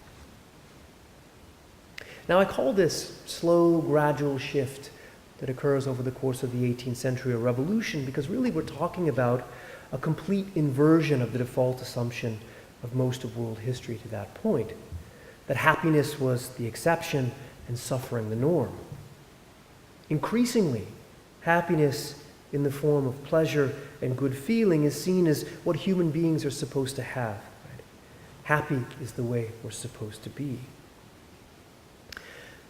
Now, I call this slow, gradual shift that occurs over the course of the 18th century a revolution, because really we're talking about a complete inversion of the default assumption of most of world history to that point, that happiness was the exception and suffering the norm. Increasingly, happiness in the form of pleasure and good feeling is seen as what human beings are supposed to have. Right? Happy is the way we're supposed to be.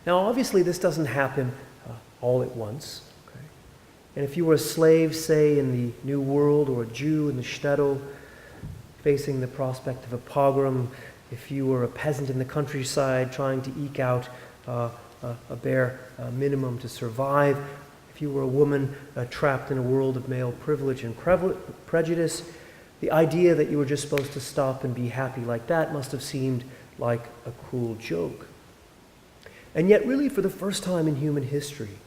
Now, obviously, this doesn't happen all at once. Okay? And if you were a slave, say, in the New World, or a Jew in the shtetl, facing the prospect of a pogrom, if you were a peasant in the countryside trying to eke out a bare minimum to survive, if you were a woman trapped in a world of male privilege and prejudice, the idea that you were just supposed to stop and be happy like that must have seemed like a cruel joke. And yet, really, for the first time in human history,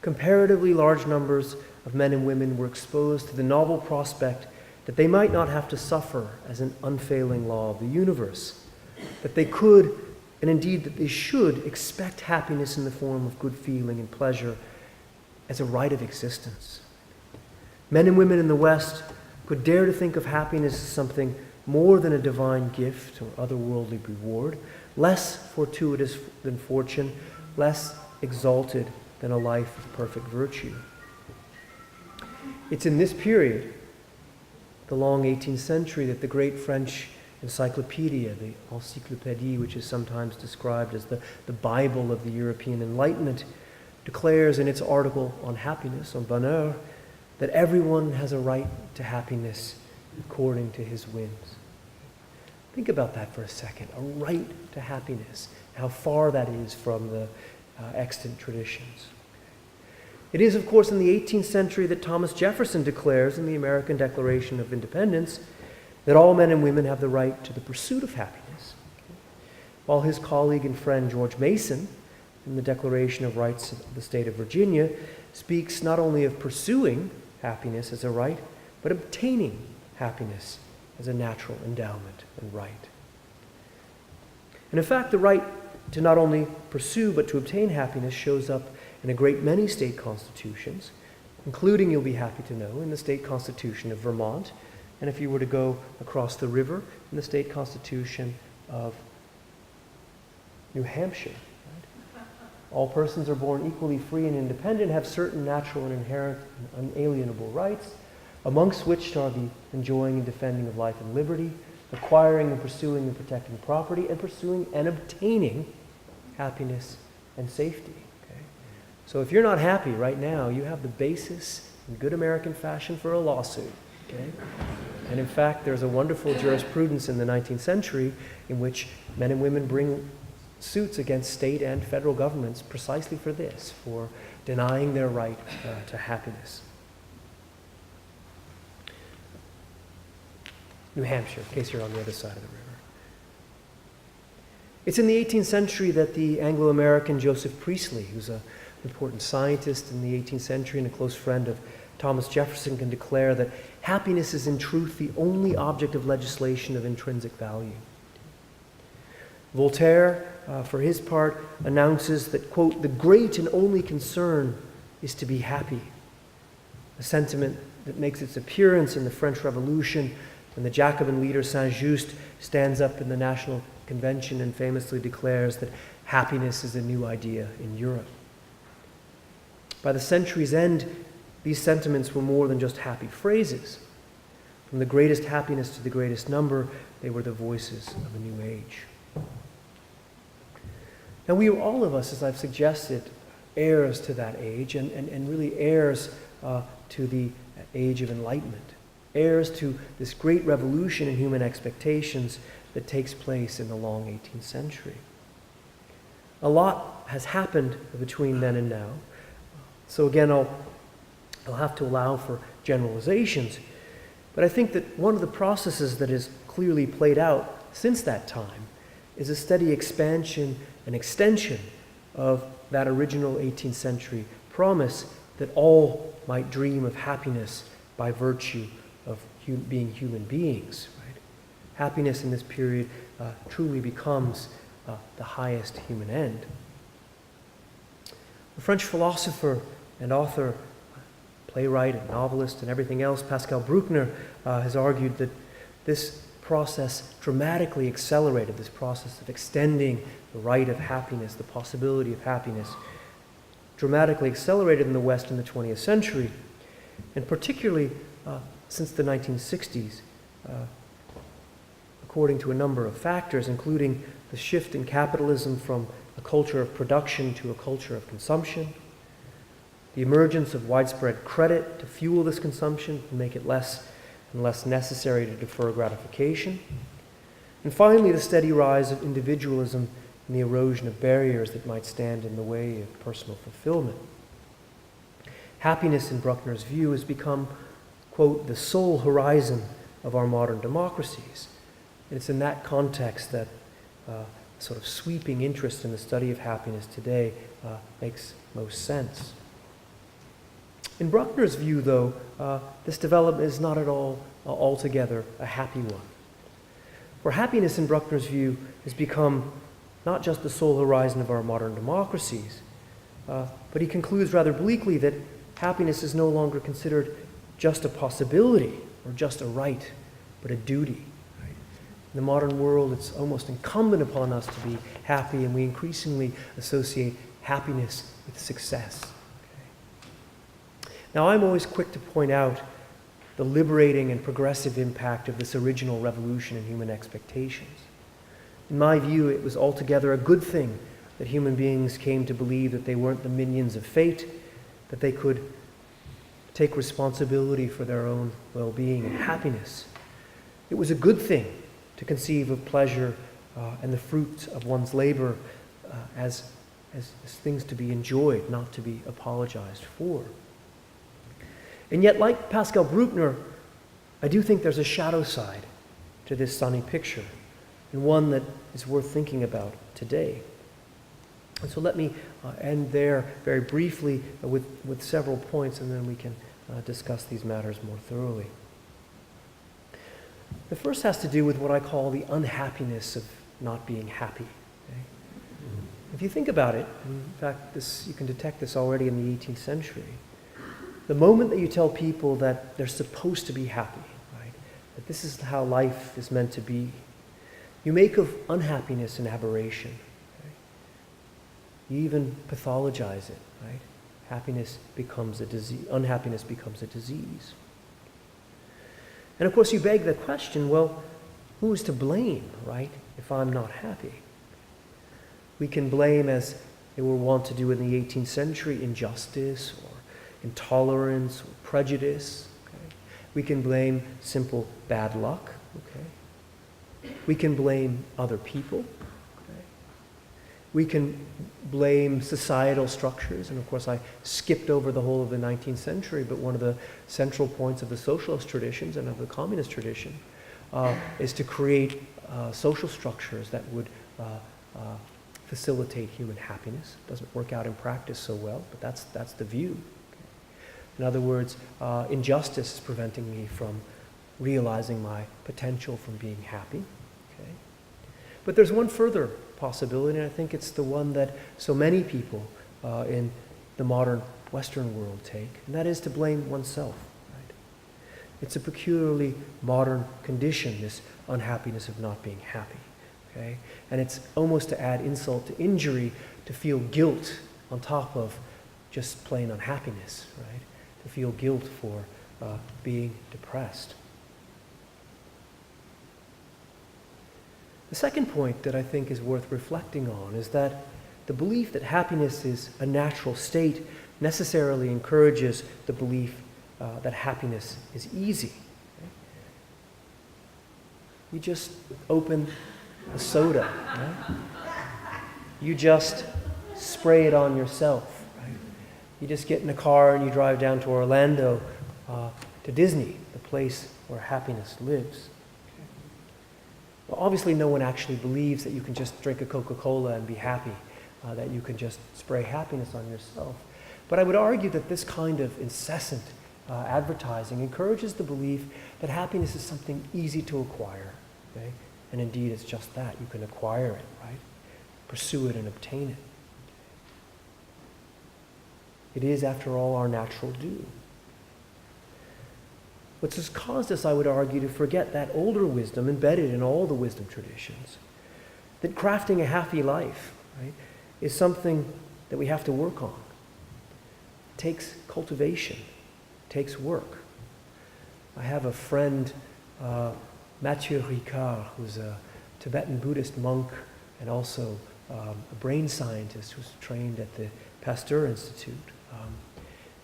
comparatively large numbers of men and women were exposed to the novel prospect that they might not have to suffer as an unfailing law of the universe, that they could, and indeed that they should, expect happiness in the form of good feeling and pleasure as a right of existence. Men and women in the West could dare to think of happiness as something more than a divine gift or otherworldly reward, less fortuitous than fortune, less exalted than a life of perfect virtue. It's in this period, the long 18th century, that the great French encyclopedia, the Encyclopédie, which is sometimes described as the Bible of the European Enlightenment, declares in its article on happiness, on bonheur, that everyone has a right to happiness according to his whims. Think about that for a second, a right to happiness, how far that is from the extant traditions. It is, of course, in the 18th century that Thomas Jefferson declares in the American Declaration of Independence that all men and women have the right to the pursuit of happiness, while his colleague and friend George Mason, in the Declaration of Rights of the State of Virginia, speaks not only of pursuing happiness as a right, but obtaining happiness as a natural endowment and right. And in fact, the right to not only pursue but to obtain happiness shows up in a great many state constitutions, including, you'll be happy to know, in the state constitution of Vermont, and if you were to go across the river, in the state constitution of New Hampshire. Right? All persons are born equally free and independent, have certain natural and inherent and unalienable rights, amongst which are the enjoying and defending of life and liberty, acquiring and pursuing and protecting property, and pursuing and obtaining happiness and safety. Okay? So if you're not happy right now, you have the basis in good American fashion for a lawsuit. Okay? And in fact, there's a wonderful jurisprudence in the 19th century in which men and women bring suits against state and federal governments precisely for this, for denying their right to happiness. New Hampshire, in case you're on the other side of the river. It's in the 18th century that the Anglo-American Joseph Priestley, who's an important scientist in the 18th century and a close friend of Thomas Jefferson, can declare that happiness is in truth the only object of legislation of intrinsic value. Voltaire, for his part, announces that, quote, "the great and only concern is to be happy," a sentiment that makes its appearance in the French Revolution when the Jacobin leader Saint-Just stands up in the National Convention and famously declares that happiness is a new idea in Europe. By the century's end, these sentiments were more than just happy phrases. From the greatest happiness to the greatest number, they were the voices of a new age. Now, we are all of us, as I've suggested, heirs to that age and really heirs to the age of enlightenment, heirs to this great revolution in human expectations that takes place in the long 18th century. A lot has happened between then and now. So again, I'll have to allow for generalizations, but I think that one of the processes that has clearly played out since that time is a steady expansion and extension of that original 18th century promise that all might dream of happiness by virtue of being human beings. Right? Happiness in this period truly becomes the highest human end. The French philosopher and author, playwright and novelist and everything else, Pascal Bruckner, has argued that this process dramatically accelerated, this process of extending the right of happiness, the possibility of happiness, dramatically accelerated in the West in the 20th century, and particularly since the 1960s, according to a number of factors, including the shift in capitalism from a culture of production to a culture of consumption, the emergence of widespread credit to fuel this consumption and make it less and less necessary to defer gratification, and finally the steady rise of individualism and the erosion of barriers that might stand in the way of personal fulfillment. Happiness, in Bruckner's view, has become, quote, the sole horizon of our modern democracies. And it's in that context that sort of sweeping interest in the study of happiness today makes most sense. In Bruckner's view, though, this development is not at all altogether a happy one. For happiness, in Bruckner's view, has become not just the sole horizon of our modern democracies, but he concludes rather bleakly that happiness is no longer considered just a possibility or just a right, but a duty. Right? In the modern world, it's almost incumbent upon us to be happy, and we increasingly associate happiness with success. Okay? Now, I'm always quick to point out the liberating and progressive impact of this original revolution in human expectations. In my view, it was altogether a good thing that human beings came to believe that they weren't the minions of fate, that they could take responsibility for their own well-being and happiness. It was a good thing to conceive of pleasure and the fruits of one's labor as things to be enjoyed, not to be apologized for. And yet, like Pascal Bruckner, I do think there's a shadow side to this sunny picture, and one that is worth thinking about today. And so let me end there very briefly with several points, and then we can discuss these matters more thoroughly. The first has to do with what I call the unhappiness of not being happy. Okay? If you think about it, in fact, you can detect this already in the 18th century, the moment that you tell people that they're supposed to be happy, right, that this is how life is meant to be, you make of unhappiness an aberration. Okay? You even pathologize it, right? Happiness becomes a disease. Unhappiness becomes a disease. And of course, you beg the question, well, who is to blame, right, if I'm not happy? We can blame, as they were wont to do in the 18th century, injustice or intolerance or prejudice. Okay? We can blame simple bad luck. Okay? We can blame other people. Okay? We can blame societal structures. And of course, I skipped over the whole of the 19th century, but one of the central points of the socialist traditions and of the communist tradition is to create social structures that would facilitate human happiness. It doesn't work out in practice so well, but that's the view. Okay? In other words, injustice is preventing me from realizing my potential from being happy. Okay? But there's one further possibility, and I think it's the one that so many people in the modern Western world take, and that is to blame oneself. Right? It's a peculiarly modern condition, this unhappiness of not being happy. Okay? And it's almost to add insult to injury to feel guilt on top of just plain unhappiness, right? To feel guilt for being depressed. The second point that I think is worth reflecting on is that the belief that happiness is a natural state necessarily encourages the belief that happiness is easy. Okay? You just open a soda, right? You just spray it on yourself, right? You just get in a car and you drive down to Orlando, to Disney, the place where happiness lives. Well, obviously no one actually believes that you can just drink a Coca-Cola and be happy, that you can just spray happiness on yourself. But I would argue that this kind of incessant advertising encourages the belief that happiness is something easy to acquire, okay? And indeed, it's just that. You can acquire it, right? Pursue it and obtain it. It is, after all, our natural due. Which has caused us, I would argue, to forget that older wisdom embedded in all the wisdom traditions, that crafting a happy life, right, is something that we have to work on. It takes cultivation. It takes work. I have a friend, Mathieu Ricard, who's a Tibetan Buddhist monk and also a brain scientist who's trained at the Pasteur Institute.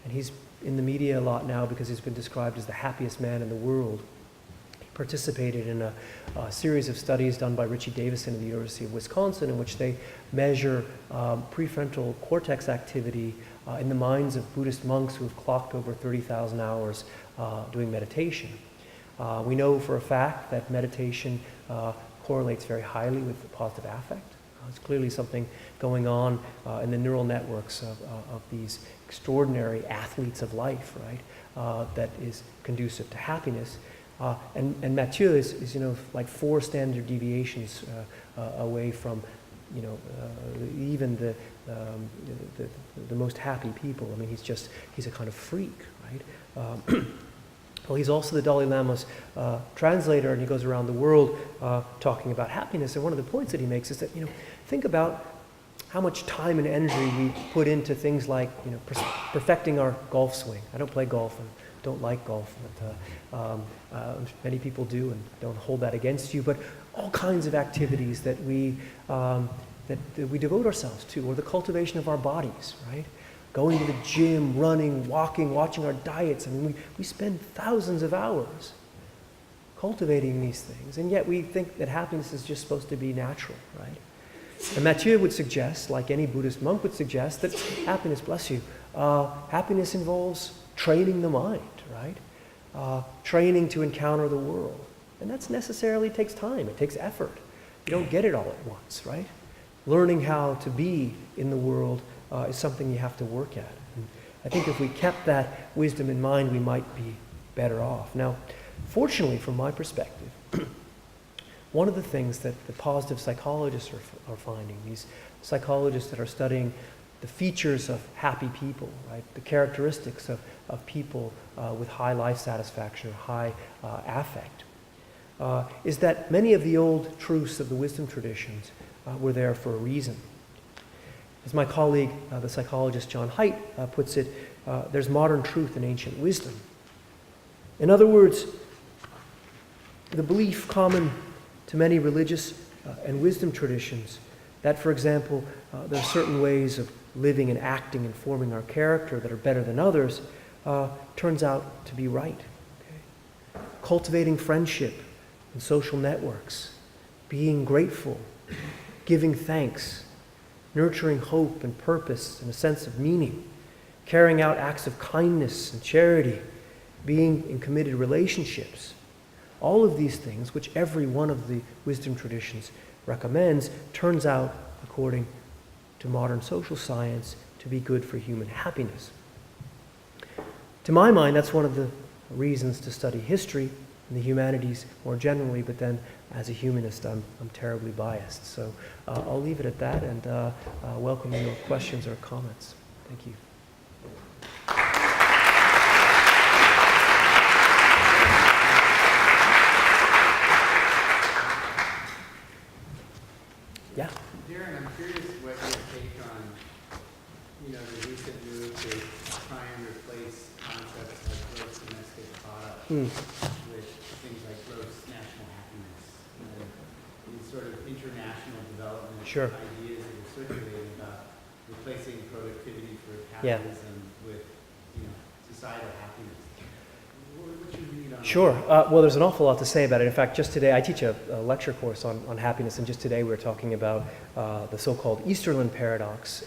And he's in the media a lot now because he's been described as the happiest man in the world. He participated in a series of studies done by Richie Davison at the University of Wisconsin in which they measure prefrontal cortex activity in the minds of Buddhist monks who have clocked over 30,000 hours doing meditation. We know for a fact that meditation correlates very highly with positive affect. It's clearly something going on in the neural networks of these extraordinary athletes of life, right, that is conducive to happiness. And Mathieu is, you know, like 4 standard deviations away from, you know, even the most happy people. I mean, he's a kind of freak, right? Well, he's also the Dalai Lama's translator, and he goes around the world talking about happiness. And one of the points that he makes is that, you know, think about how much time and energy we put into things like, you know, perfecting our golf swing. I don't play golf and don't like golf, but many people do, and don't hold that against you. But all kinds of activities that we devote ourselves to, or the cultivation of our bodies, right? Going to the gym, running, walking, watching our diets. I mean, we spend thousands of hours cultivating these things, and yet we think that happiness is just supposed to be natural, right? And Mathieu would suggest, like any Buddhist monk would suggest, that happiness, bless you, happiness involves training the mind, right? Training to encounter the world. And that necessarily takes time, it takes effort. You don't get it all at once, right? Learning how to be in the world is something you have to work at. And I think if we kept that wisdom in mind, we might be better off. Now, fortunately, from my perspective, one of the things that the positive psychologists are finding, these psychologists that are studying the features of happy people, right, the characteristics of people with high life satisfaction or high affect, is that many of the old truths of the wisdom traditions were there for a reason. As my colleague, the psychologist John Haidt, puts it, there's modern truth in ancient wisdom. In other words, the belief common to many religious and wisdom traditions that, for example, there are certain ways of living and acting and forming our character that are better than others, turns out to be right. Okay? Cultivating friendship and social networks, being grateful, giving thanks, nurturing hope and purpose and a sense of meaning, carrying out acts of kindness and charity, being in committed relationships. All of these things, which every one of the wisdom traditions recommends, turns out, according to modern social science, to be good for human happiness. To my mind, that's one of the reasons to study history and the humanities more generally, but then as a humanist, I'm terribly biased. So I'll leave it at that and welcome your questions or comments. Thank you. Yeah. Darren, I'm curious what your take on, you know, the recent move to try and replace concepts like gross domestic product with things like gross national happiness and these sort of international development Sure. ideas that are circulating about replacing productivity for Yeah. capitalism with, you know, societal happiness. What's your read on Sure. Well, there's an awful lot to say about it. In fact, just today, I teach a lecture course on happiness, and just today we were talking about the so-called Easterlin paradox.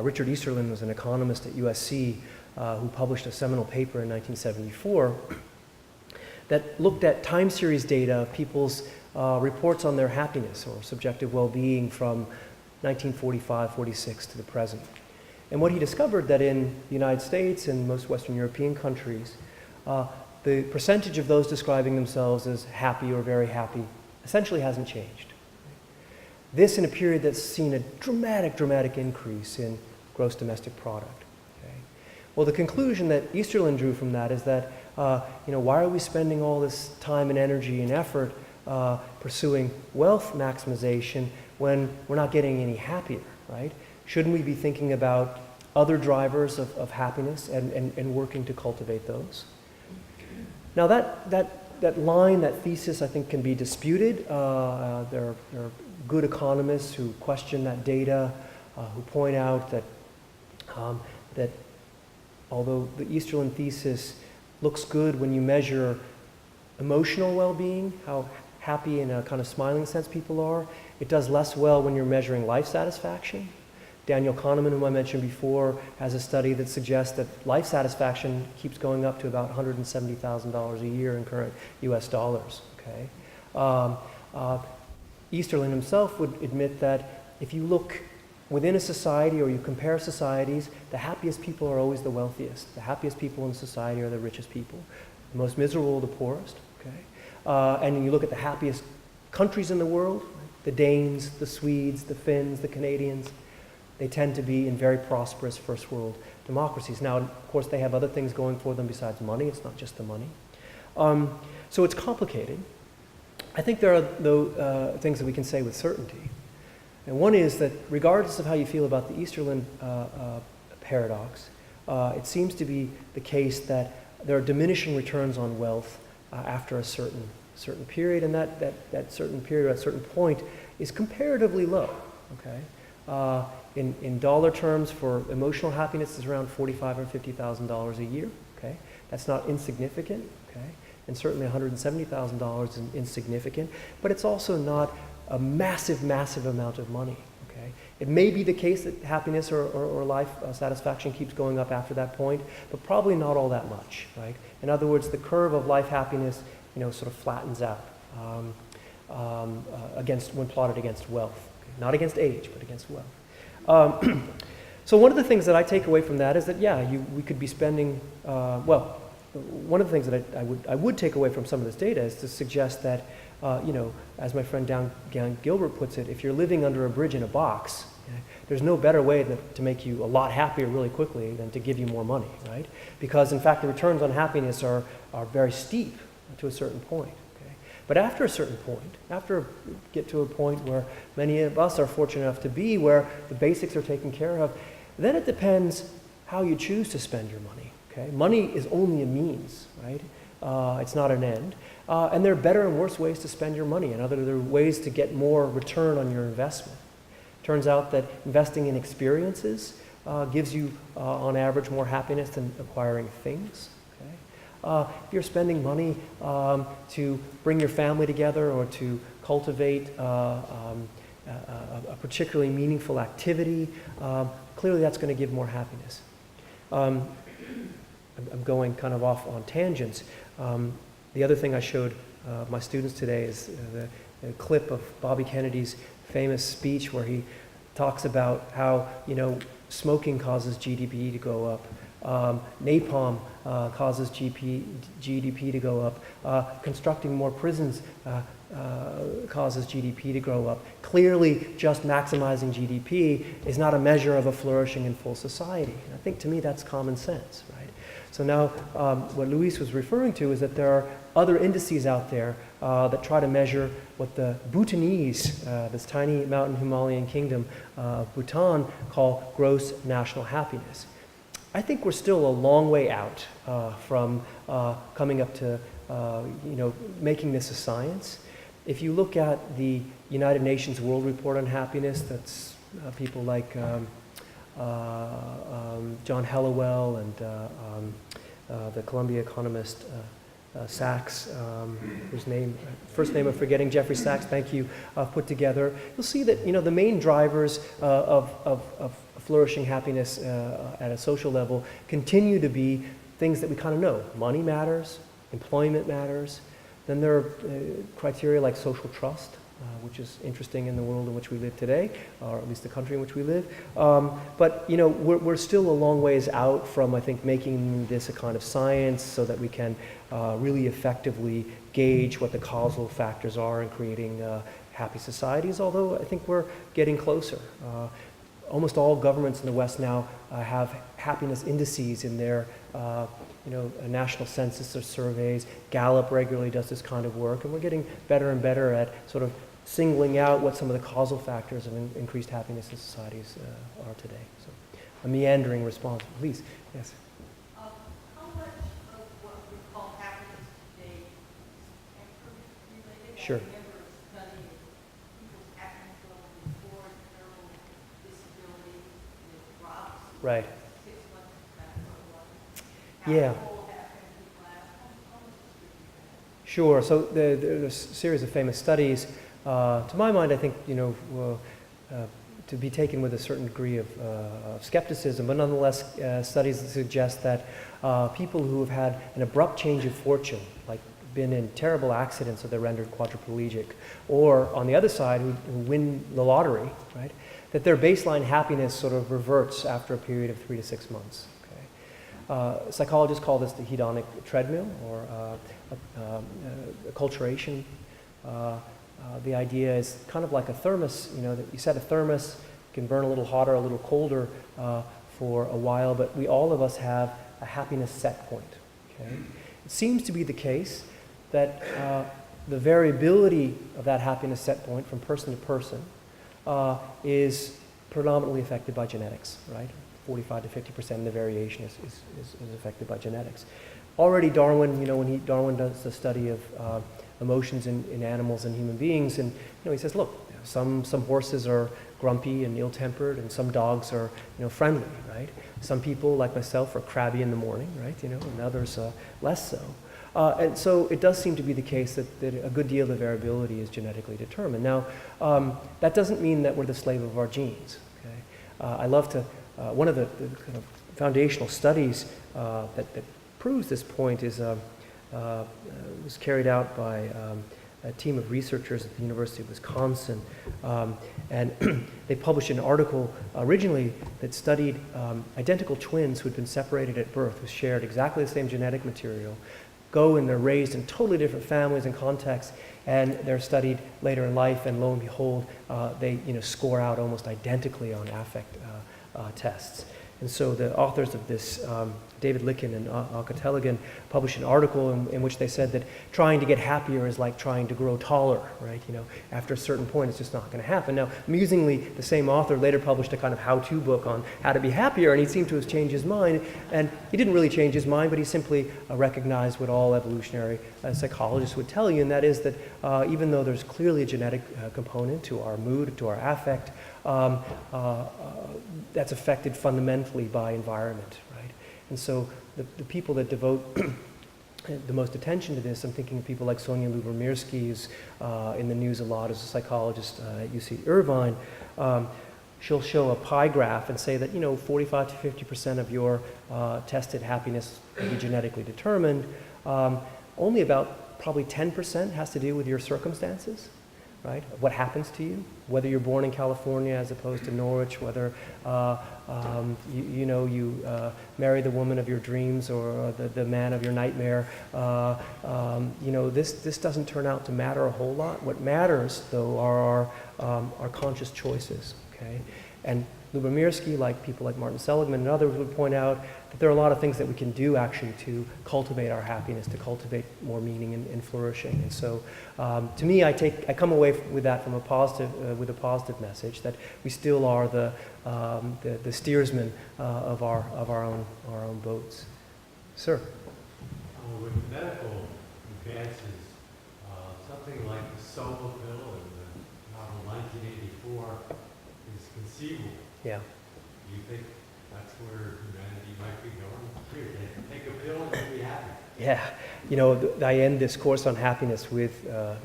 Richard Easterlin was an economist at USC who published a seminal paper in 1974 that looked at time series data of people's reports on their happiness or subjective well-being from 1945-46 to the present. And what he discovered that in the United States and most Western European countries, the percentage of those describing themselves as happy or very happy essentially hasn't changed. This in a period that's seen a dramatic increase in gross domestic product. Okay? Well, the conclusion that Easterlin drew from that is that, you know, why are we spending all this time and energy and effort pursuing wealth maximization when we're not getting any happier, right? Shouldn't we be thinking about other drivers of happiness and working to cultivate those? Now that line, that thesis, I think can be disputed. There are good economists who question that data, who point out that that although the Easterlin thesis looks good when you measure emotional well-being, how happy in a kind of smiling sense people are, it does less well when you're measuring life satisfaction. Daniel Kahneman, whom I mentioned before, has a study that suggests that life satisfaction keeps going up to about $170,000 a year in current US dollars. Okay? Easterlin himself would admit that if you look within a society or you compare societies, the happiest people are always the wealthiest. The happiest people in society are the richest people. The most miserable are the poorest. Okay? And you look at the happiest countries in the world, the Danes, the Swedes, the Finns, the Canadians, they tend to be in very prosperous first world democracies. Now, of course, they have other things going for them besides money. It's not just the money. So it's complicated. I think there are, though, things that we can say with certainty. And one is that regardless of how you feel about the Easterlin paradox, it seems to be the case that there are diminishing returns on wealth after a certain period, and that certain period, at a certain point, is comparatively low. Okay, in dollar terms, for emotional happiness, is around $45,000 or $50,000 a year. Okay, that's not insignificant. Okay, and certainly $170,000 is insignificant, but it's also not a massive, massive amount of money. Okay, it may be the case that happiness or life satisfaction keeps going up after that point, but probably not all that much. Right. In other words, the curve of life happiness, sort of flattens out when plotted against wealth. Okay? Not against age, but against wealth. So one of the things that I take away from that is that, we could be spending, one of the things that I would take away from some of this data is to suggest that, as my friend Dan Gilbert puts it, if you're living under a bridge in a box, okay, there's no better way to make you a lot happier really quickly than to give you more money, right? Because, in fact, the returns on happiness are very steep to a certain point. Okay? But after a certain point, get to a point where many of us are fortunate enough to be, where the basics are taken care of, then it depends how you choose to spend your money. Okay? Money is only a means, right? It's not an end. And there are better and worse ways to spend your money, and there are ways to get more return on your investment. Turns out that investing in experiences gives you, on average, more happiness than acquiring things. If you're spending money to bring your family together or to cultivate a particularly meaningful activity, clearly that's going to give more happiness. I'm going kind of off on tangents. The other thing I showed my students today is the clip of Bobby Kennedy's famous speech where he talks about how, smoking causes GDP to go up. Napalm causes GDP to go up. Constructing more prisons causes GDP to grow up. Clearly, just maximizing GDP is not a measure of a flourishing and full society. And I think, to me, that's common sense, right? So now, what Luis was referring to is that there are other indices out there that try to measure what the Bhutanese, this tiny mountain Himalayan kingdom of Bhutan, call gross national happiness. I think we're still a long way out from coming up to, making this a science. If you look at the United Nations World Report on Happiness, that's people like John Helliwell and the Columbia economist Sachs, whose first name I'm forgetting, Jeffrey Sachs, thank you, put together, you'll see that the main drivers of flourishing happiness at a social level continue to be things that we kind of know. Money matters, employment matters. Then there are criteria like social trust, which is interesting in the world in which we live today, or at least the country in which we live. But we're still a long ways out from, I think, making this a kind of science so that we can really effectively gauge what the causal factors are in creating happy societies, although I think we're getting closer. Almost all governments in the West now have happiness indices in their national census or surveys. Gallup regularly does this kind of work, and we're getting better and better at sort of singling out what some of the causal factors of increased happiness in societies are today. So, a meandering response, please. Yes. How much of what we call happiness today is temperament related? Sure. I remember studying people's happiness level before terrible disability, and it drops. Right. 6 months back from one. Yeah. Sure. So there's a series of famous studies. To my mind, I think to be taken with a certain degree of skepticism, but nonetheless, studies that suggest that people who have had an abrupt change of fortune, like been in terrible accidents or they're rendered quadriplegic, or on the other side, who win the lottery, right, that their baseline happiness sort of reverts after a period of 3 to 6 months. Okay? Psychologists call this the hedonic treadmill, or acculturation. The idea is kind of like a thermos, you know, that you set a thermos, it can burn a little hotter, a little colder for a while, but all of us have a happiness set point. Okay? It seems to be the case that the variability of that happiness set point from person to person is predominantly affected by genetics, right? 45 to 50% of the variation is affected by genetics. Already Darwin, you know, when Darwin does the study of emotions in animals and human beings, and you know, he says, look, some horses are grumpy and ill-tempered, and some dogs are, you know, friendly, right? Some people, like myself, are crabby in the morning, right? You know, and others less so. And so it does seem to be the case that a good deal of variability is genetically determined. Now, that doesn't mean that we're the slave of our genes. Okay? I love to, one of the kind of foundational studies that proves this point is was carried out by a team of researchers at the University of Wisconsin, and they published an article originally that studied identical twins who had been separated at birth, who shared exactly the same genetic material, go and they're raised in totally different families and contexts, and they're studied later in life, and lo and behold, they, you know, score out almost identically on affect tests. And so the authors of this, David Licken and Anke Tellegen, published an article in which they said that trying to get happier is like trying to grow taller, right? You know, after a certain point, it's just not going to happen. Now, amusingly, the same author later published a kind of how-to book on how to be happier, and he seemed to have changed his mind. And he didn't really change his mind, but he simply recognized what all evolutionary psychologists would tell you, and that is that even though there's clearly a genetic component to our mood, to our affect, that's affected fundamentally by environment, right? And so the people that devote the most attention to this, I'm thinking of people like Sonia Lyubomirsky, who's in the news a lot as a psychologist at UC Irvine. She'll show a pie graph and say that, you know, 45 to 50% of your tested happiness will be genetically determined. Only about probably 10% has to do with your circumstances, right? What happens to you, whether you're born in California as opposed to Norwich, whether you marry the woman of your dreams or the man of your nightmare. You know, this doesn't turn out to matter a whole lot. What matters, though, are our conscious choices. Okay, and Lyubomirsky, like people like Martin Seligman and others, would point out that there are a lot of things that we can do actually to cultivate our happiness, to cultivate more meaning and flourishing. And so, to me, I come away with that from with a positive message that we still are the steersmen of our own boats. Sir. With medical advances, something like the Soma pill in the novel 1984 is conceivable. Yeah. Do you think that's where humanity might be going? Here, take a pill and you'll be happy. Yeah. You know, I end this course on happiness with A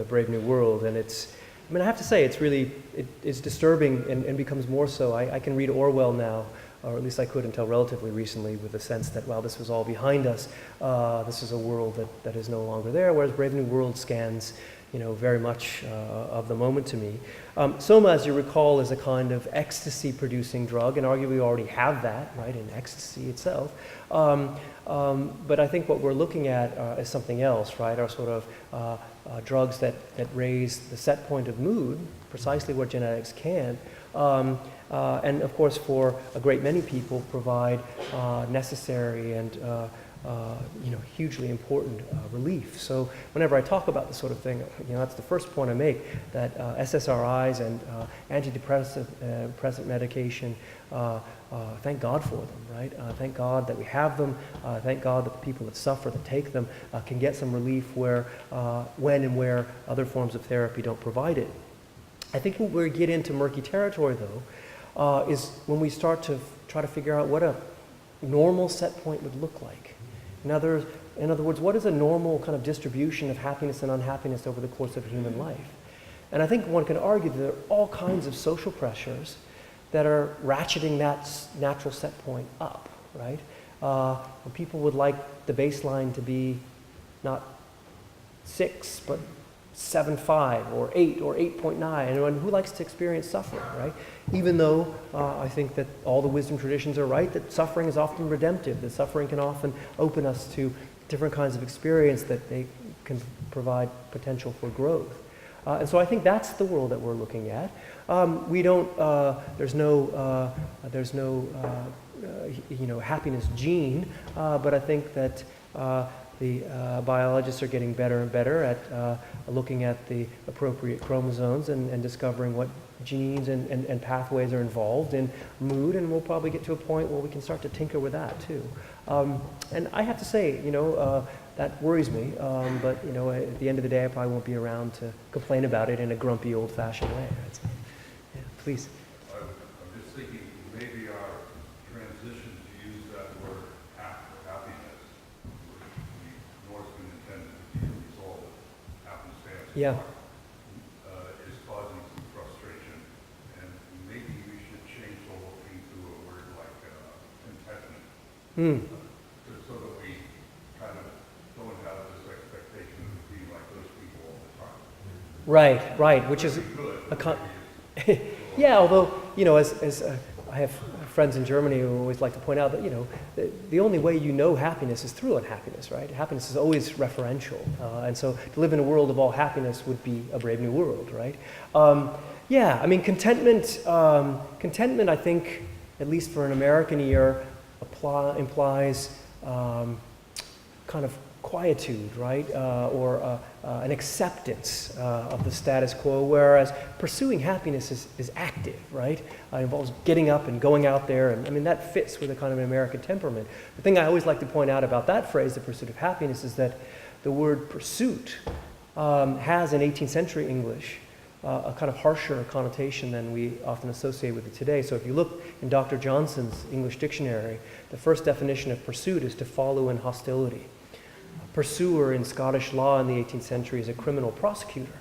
Brave New World, and I have to say, it's disturbing and becomes more so. I can read Orwell now, or at least I could until relatively recently, with the sense that, well, this was all behind us. This is a world that is no longer there, whereas Brave New World scans, you know, very much of the moment to me. Soma, as you recall, is a kind of ecstasy-producing drug, and arguably we already have that, right, in ecstasy itself. But I think what we're looking at is something else, right, are sort of drugs that raise the set point of mood, precisely what genetics can, and of course for a great many people provide necessary and hugely important relief. So whenever I talk about this sort of thing, you know, that's the first point I make, that SSRIs and antidepressant medication, thank God for them, right? Thank God that we have them. Thank God that the people that suffer, that take them, can get some relief when and where other forms of therapy don't provide it. I think when we get into murky territory, though, is when we start to try to figure out what a normal set point would look like. In other words, what is a normal kind of distribution of happiness and unhappiness over the course of human life? And I think one can argue that there are all kinds of social pressures that are ratcheting that natural set point up, right? When people would like the baseline to be not 6, but 7.5 or 8 or 8.9. And who likes to experience suffering, right? Even though I think that all the wisdom traditions are right, that suffering is often redemptive, that suffering can often open us to different kinds of experience, that they can provide potential for growth. And so I think that's the world that we're looking at. We don't, there's no happiness gene, but I think that the biologists are getting better and better at looking at the appropriate chromosomes and discovering what genes and pathways are involved in mood, and we'll probably get to a point where we can start to tinker with that too. And I have to say, that worries me, but at the end of the day, I probably won't be around to complain about it in a grumpy, old-fashioned way. Yeah, please. I'm just thinking, maybe our transition to use that word happiness, which the Norseman intended to be a result of happenstance, Yeah. is causing some frustration. And maybe we should change the whole thing to a word like contentment, so that we kind of don't have this expectation of being like those people all the time. Right, which is yeah, although, as I have friends in Germany who always like to point out that, the only way you know happiness is through unhappiness, right? Happiness is always referential. And so to live in a world of all happiness would be a brave new world, right? Yeah, I mean, contentment, I think, at least for an American ear, implies kind of quietude, right? Or an acceptance of the status quo, whereas pursuing happiness is active, right? It involves getting up and going out there, and I mean, that fits with a kind of an American temperament. The thing I always like to point out about that phrase, the pursuit of happiness, is that the word pursuit has in 18th century English a kind of harsher connotation than we often associate with it today. So if you look in Dr. Johnson's English dictionary, the first definition of pursuit is to follow in hostility. A pursuer in Scottish law in the 18th century is a criminal prosecutor.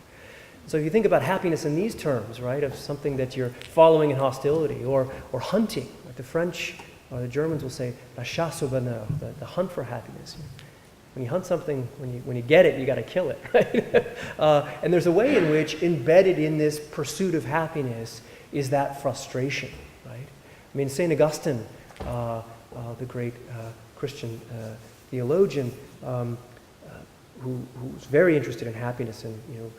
So if you think about happiness in these terms, right, of something that you're following in hostility, or hunting, like the French or the Germans will say, la chasse au bonheur, the hunt for happiness. When you hunt something, when you get it, you got to kill it, right? And there's a way in which embedded in this pursuit of happiness is that frustration, right? I mean, St. Augustine, the great Christian theologian, who's very interested in happiness and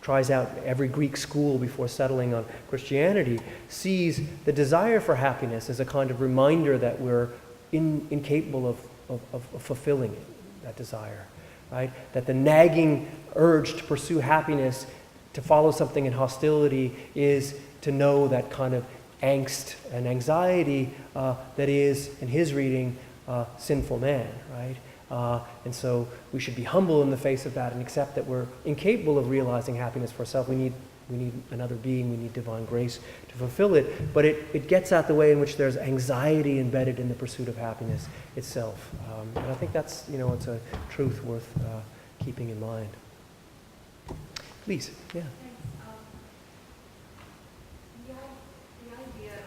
tries out every Greek school before settling on Christianity, sees the desire for happiness as a kind of reminder that we're incapable of fulfilling it. That desire, right? That the nagging urge to pursue happiness, to follow something in hostility, is to know that kind of angst and anxiety that is, in his reading, sinful man, right? And so we should be humble in the face of that and accept that we're incapable of realizing happiness for ourselves. We need another being, we need divine grace to fulfill it, but it gets at the way in which there's anxiety embedded in the pursuit of happiness itself. And I think that's, it's a truth worth keeping in mind. Please, yeah. Thanks. The idea,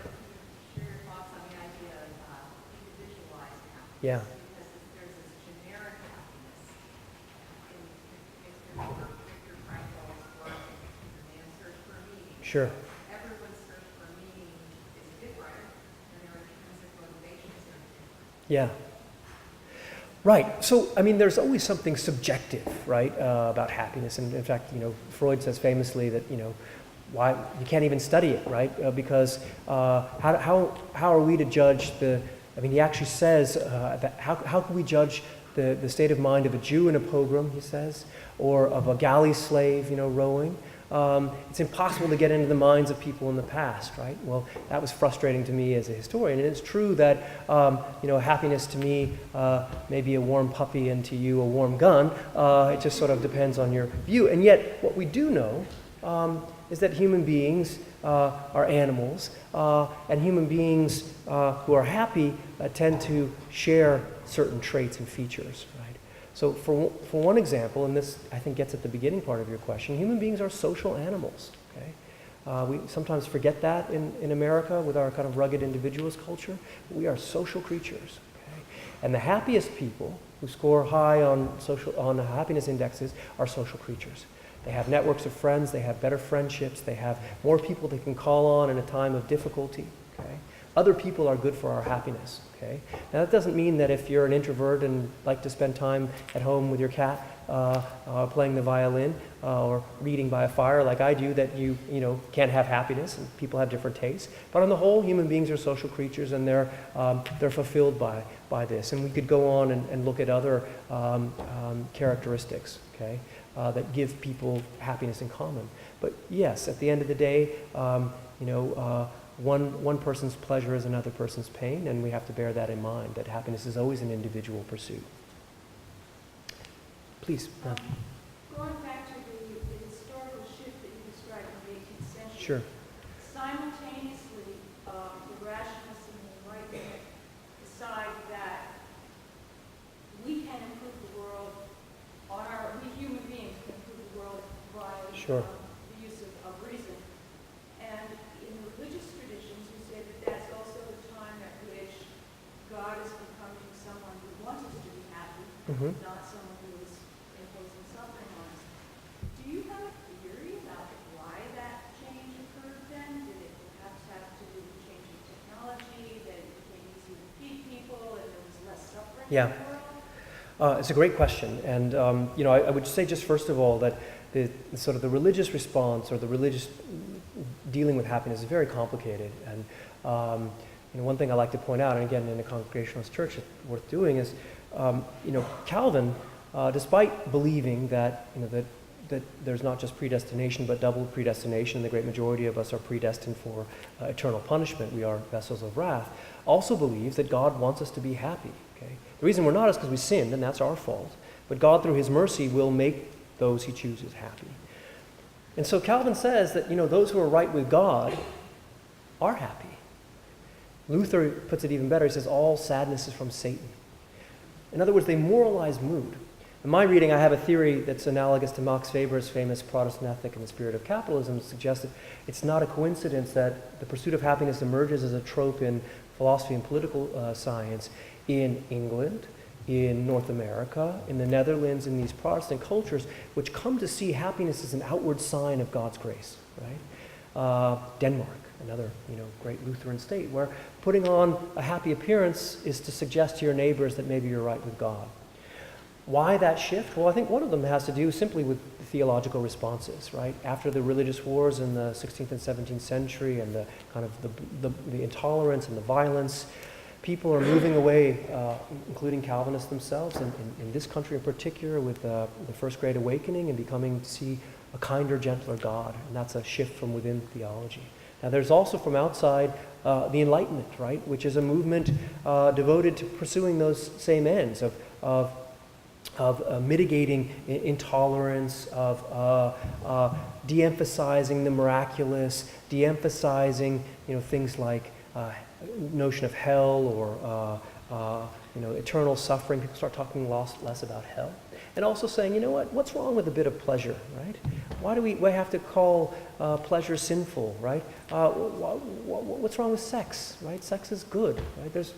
share your thoughts on the idea of individualized happiness. Yeah. Because there's this generic happiness. Viktor Frankl's work, Man's Search for Meaning. Sure. Everyone's search for meaning is different, and their intrinsic motivations are different. Yeah. Right. So, I mean, there's always something subjective, right, about happiness. And in fact, Freud says famously that, why you can't even study it, right? Because how are we to judge he actually says that how can we judge the state of mind of a Jew in a pogrom, he says, or of a galley slave, rowing? It's impossible to get into the minds of people in the past, right? Well, that was frustrating to me as a historian. And it's true that, happiness to me may be a warm puppy and to you a warm gun. It just sort of depends on your view. And yet, what we do know is that human beings are animals, and human beings who are happy tend to share certain traits and features, right? So for one example, and this I think gets at the beginning part of your question, human beings are social animals, okay? We sometimes forget that in America with our kind of rugged individualist culture. We are social creatures, okay? And the happiest people who score high on happiness indexes are social creatures. They have networks of friends, they have better friendships, they have more people they can call on in a time of difficulty. Okay? Other people are good for our happiness. Okay? Now that doesn't mean that if you're an introvert and like to spend time at home with your cat playing the violin or reading by a fire like I do, that you can't have happiness, and people have different tastes. But on the whole, human beings are social creatures, and they're fulfilled by this. And we could go on and look at other characteristics, okay, that give people happiness in common. But yes, at the end of the day, one person's pleasure is another person's pain, and we have to bear that in mind, that happiness is always an individual pursuit. Please. Going back to the historical shift that you described in the 18th century. Sure. Simultaneously, the rationalists and the Enlightenment decide that we can improve the world we human beings can improve the world by Sure. the use of reason. And in the religious traditions, you say that that's also a time at which God is becoming someone who wants us to be happy, Mhm. not someone who is imposing suffering on us. Do you have a theory about why that change occurred then? Did it perhaps have to do with changing technology, that it became easier to feed people, and there was less suffering Yeah. in the world? It's a great question, and I would say just first of all that the sort of the religious response or the religious dealing with happiness is very complicated. And one thing I like to point out, and again in a Congregationalist church, it's worth doing is, Calvin, despite believing that that there's not just predestination but double predestination, the great majority of us are predestined for eternal punishment. We are vessels of wrath. Also believes that God wants us to be happy. Okay? The reason we're not is because we sinned, and that's our fault. But God, through His mercy, will make those He chooses happy. And so Calvin says that those who are right with God are happy. Luther puts it even better. He says all sadness is from Satan. In other words, they moralize mood. In my reading, I have a theory that's analogous to Max Weber's famous Protestant ethic in the spirit of capitalism, that suggests that it's not a coincidence that the pursuit of happiness emerges as a trope in philosophy and political science in England, in North America, in the Netherlands, in these Protestant cultures, which come to see happiness as an outward sign of God's grace, right? Denmark, another great Lutheran state, where putting on a happy appearance is to suggest to your neighbors that maybe you're right with God. Why that shift? Well, I think one of them has to do simply with the theological responses, right? After the religious wars in the 16th and 17th century and the kind of the intolerance and the violence, people are moving away, including Calvinists themselves, in this country in particular, with the First Great Awakening, and becoming to see a kinder, gentler God. And that's a shift from within theology. Now, there's also from outside the Enlightenment, right, which is a movement devoted to pursuing those same ends of mitigating intolerance, of de-emphasizing the miraculous, de-emphasizing things like notion of hell or eternal suffering. People start talking less about hell, and also saying, what's wrong with a bit of pleasure, right? Why do we have to call pleasure sinful, right? What's wrong with sex, right? Sex is good, right? There's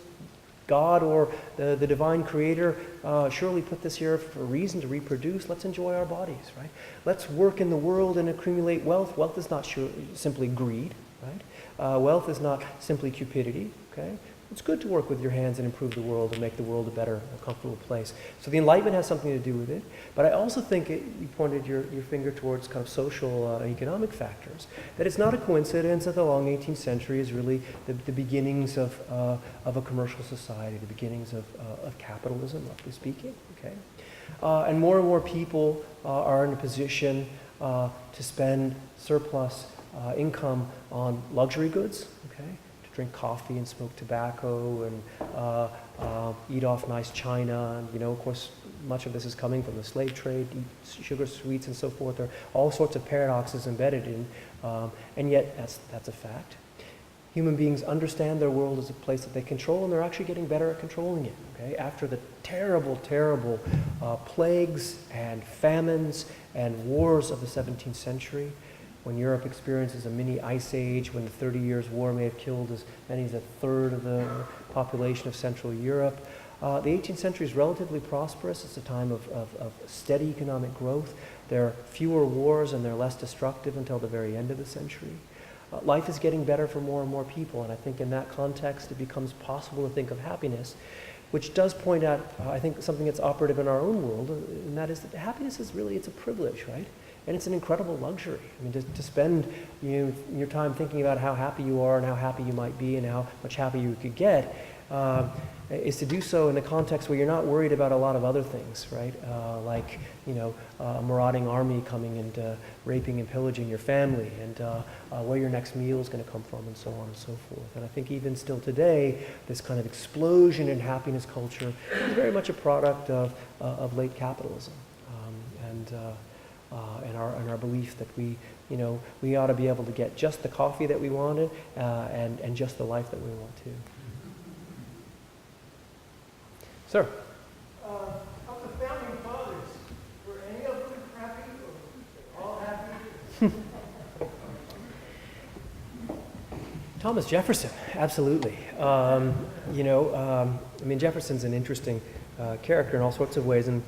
God or the divine creator surely put this here for a reason, to reproduce. Let's enjoy our bodies, right? Let's work in the world and accumulate wealth. Wealth is not simply greed, right? Wealth is not simply cupidity, okay? It's good to work with your hands and improve the world and make the world a better, a comfortable place. So the Enlightenment has something to do with it. But I also think you pointed your finger towards kind of social and economic factors. That it's not a coincidence that the long 18th century is really the beginnings of a commercial society, the beginnings of capitalism, roughly speaking. Okay, and more people are in a position to spend surplus income on luxury goods. Okay. Drink coffee and smoke tobacco and eat off nice china. And, of course, much of this is coming from the slave trade, eat sugar sweets and so forth. There are all sorts of paradoxes embedded in, and yet that's a fact. Human beings understand their world as a place that they control, and they're actually getting better at controlling it. Okay? After the terrible plagues and famines and wars of the 17th century, when Europe experiences a mini ice age, when the 30 Years' War may have killed as many as a third of the population of Central Europe, The 18th century is relatively prosperous. It's a time of steady economic growth. There are fewer wars and they're less destructive until the very end of the century. Life is getting better for more and more people, and I think in that context it becomes possible to think of happiness, which does point out, I think, something that's operative in our own world, and that is that happiness is really, it's a privilege, right? And it's an incredible luxury. I mean, to spend your time thinking about how happy you are and how happy you might be and how much happier you could get is to do so in a context where you're not worried about a lot of other things, right? Like, a marauding army coming and raping and pillaging your family, and where your next meal is going to come from, and so on and so forth. And I think even still today, this kind of explosion in happiness culture is very much a product of late capitalism, and our belief that we ought to be able to get just the coffee that we wanted and just the life that we want to. Sir. Of the founding fathers, were any of them happy or all happy? Thomas Jefferson, absolutely. I mean, Jefferson's an interesting character in all sorts of ways, and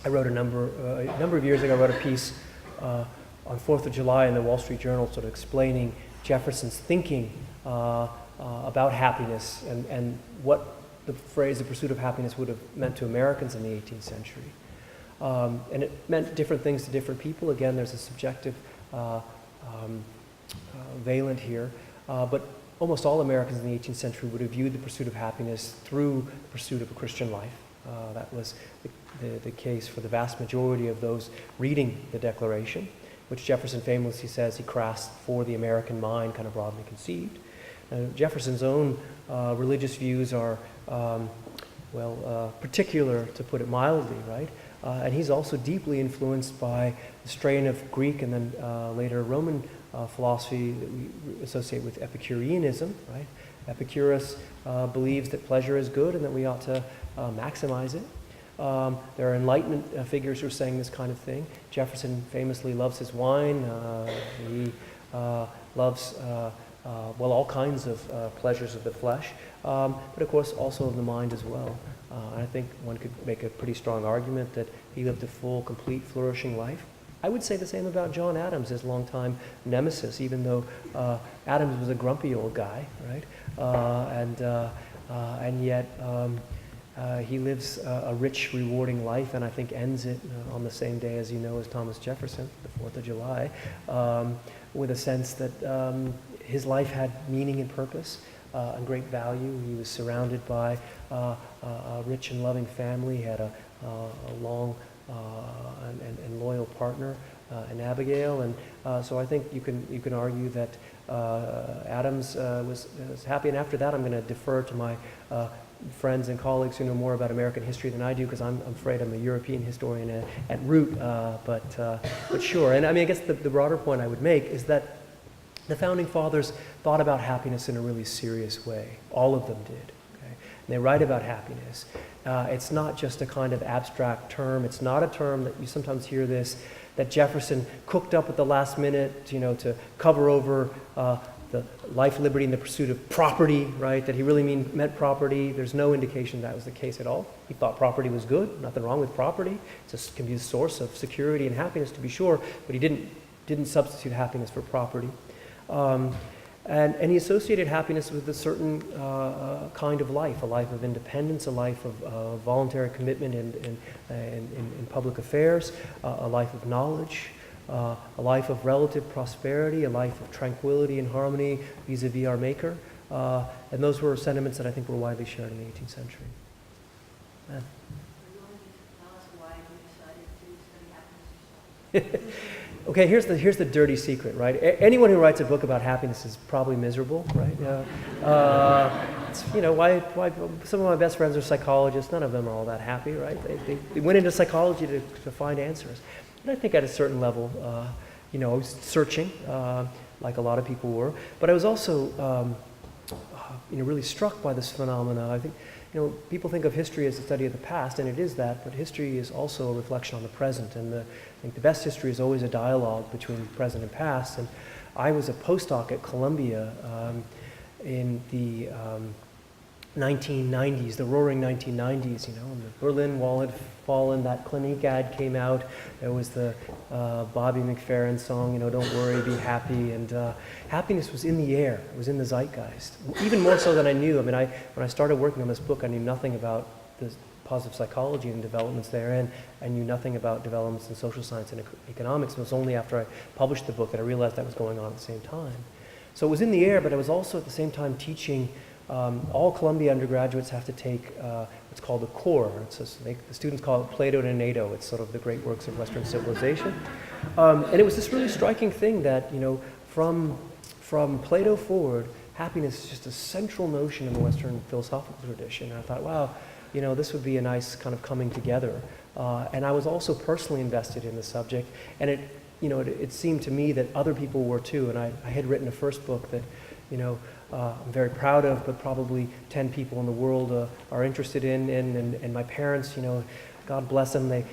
I wrote a number of years ago, I wrote a piece on 4th of July in the Wall Street Journal sort of explaining Jefferson's thinking about happiness and what the phrase, the pursuit of happiness, would have meant to Americans in the 18th century. And it meant different things to different people. Again, there's a subjective valent here. But almost all Americans in the 18th century would have viewed the pursuit of happiness through the pursuit of a Christian life. That was the case for the vast majority of those reading the Declaration, which Jefferson famously says he crafts for the American mind, kind of broadly conceived. Jefferson's own religious views are, particular, to put it mildly, right? And he's also deeply influenced by the strain of Greek and then later Roman philosophy that we associate with Epicureanism, right? Epicurus believes that pleasure is good and that we ought to maximize it. There are Enlightenment figures who are saying this kind of thing. Jefferson famously loves his wine. He loves all kinds of pleasures of the flesh, but of course also of the mind as well. I think one could make a pretty strong argument that he lived a full, complete, flourishing life. I would say the same about John Adams, his longtime nemesis, even though Adams was a grumpy old guy, right? And yet he lives a rich, rewarding life, and I think ends it on the same day, as as Thomas Jefferson, the 4th of July, with a sense that his life had meaning and purpose and great value. He was surrounded by a rich and loving family. He had a long and loyal partner in Abigail, and so I think you can argue that Adams was happy. And after that, I'm going to defer to my friends and colleagues who know more about American history than I do, because I'm afraid I'm a European historian at root. But sure. And I mean, I guess the broader point I would make is that the Founding Fathers thought about happiness in a really serious way. All of them did. Okay? And they write about happiness. It's not just a kind of abstract term. It's not a term that you sometimes hear this, that Jefferson cooked up at the last minute, to cover over the life, liberty, and the pursuit of property, right? That he really meant property. There's no indication that was the case at all. He thought property was good. Nothing wrong with property. It can be a source of security and happiness, to be sure, but he didn't substitute happiness for property. And he associated happiness with a certain kind of life, a life of independence, a life of voluntary commitment in public affairs, a life of knowledge, a life of relative prosperity, a life of tranquility and harmony vis-a-vis our Maker. And those were sentiments that I think were widely shared in the 18th century. Are you willing to tell us why you decided to study happiness yourself? Okay, here's the dirty secret, right? Anyone who writes a book about happiness is probably miserable, right? Why some of my best friends are psychologists. None of them are all that happy, right? They went into psychology to find answers. And I think at a certain level, I was searching, like a lot of people were. But I was also, really struck by this phenomena. I think, people think of history as a study of the past, and it is that, but history is also a reflection on the present. And I think the best history is always a dialogue between present and past. And I was a postdoc at Columbia in the 1990s, the roaring 1990s, and the Berlin Wall had fallen, that Clinique ad came out, there was the Bobby McFerrin song, Don't Worry, Be Happy, and happiness was in the air, it was in the zeitgeist, even more so than I knew. When I started working on this book, I knew nothing about the positive psychology and developments therein. I knew nothing about developments in social science and economics. It was only after I published the book that I realized that was going on at the same time. So it was in the air, but I was also at the same time teaching. All Columbia undergraduates have to take what's called a core. The students call it Plato to NATO. It's sort of the great works of Western civilization. And it was this really striking thing that, from Plato forward, happiness is just a central notion in the Western philosophical tradition. And I thought, wow, this would be a nice kind of coming together. And I was also personally invested in the subject. And it seemed to me that other people were too. And I had written a first book that, I'm very proud of, but probably 10 people in the world are interested in. And my parents, God bless them, they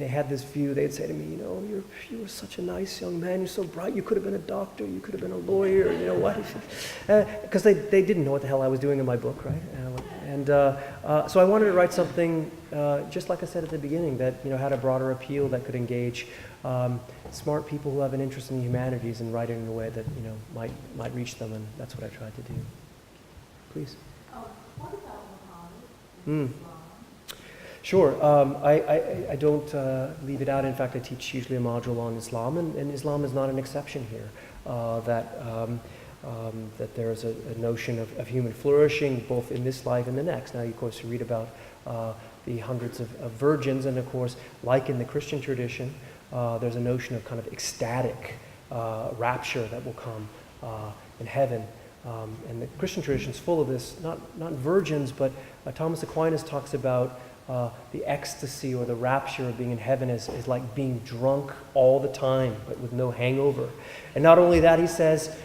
had this view. They'd say to me, you were such a nice young man. You're so bright. You could have been a doctor. You could have been a lawyer. What? Because they didn't know what the hell I was doing in my book, right? So I wanted to write something, just like I said at the beginning, that had a broader appeal, that could engage smart people who have an interest in the humanities, and write it in a way that might reach them, and that's what I tried to do. Please. What about Muhammad? Sure. I don't leave it out. In fact, I teach usually a module on Islam, and Islam is not an exception here. That there is a notion of human flourishing both in this life and the next. Now, of course, you read about the hundreds of virgins, and of course, like in the Christian tradition, there's a notion of kind of ecstatic rapture that will come in heaven. And the Christian tradition is full of this, not virgins, but Thomas Aquinas talks about the ecstasy or the rapture of being in heaven is like being drunk all the time, but with no hangover. And not only that, he says,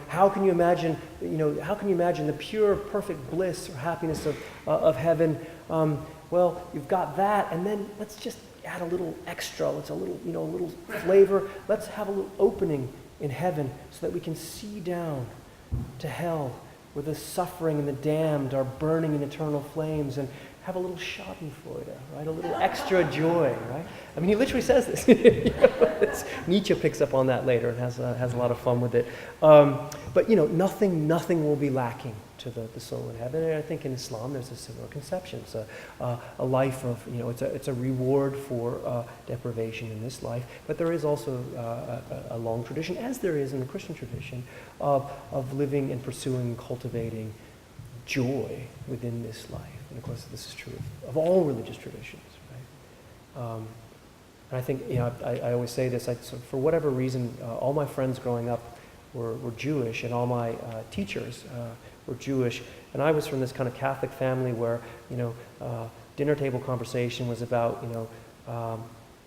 how can you imagine the pure, perfect bliss or happiness of heaven? Well, you've got that, and then let's just add a little extra. Let's a little flavor. Let's have a little opening in heaven so that we can see down to hell, where the suffering and the damned are burning in eternal flames, and have a little schadenfreude, right? A little extra joy, right? I mean, he literally says this. Nietzsche picks up on that later and has a lot of fun with it. But nothing will be lacking to the soul in heaven. And I think in Islam there's a similar conception. It's a life of, it's a reward for deprivation in this life. But there is also a long tradition, as there is in the Christian tradition, of living and pursuing, cultivating joy within this life. And of course, this is true of all religious traditions, right? And I think, I always say this, for whatever reason, all my friends growing up were Jewish, and all my teachers were Jewish. And I was from this kind of Catholic family where, dinner table conversation was about,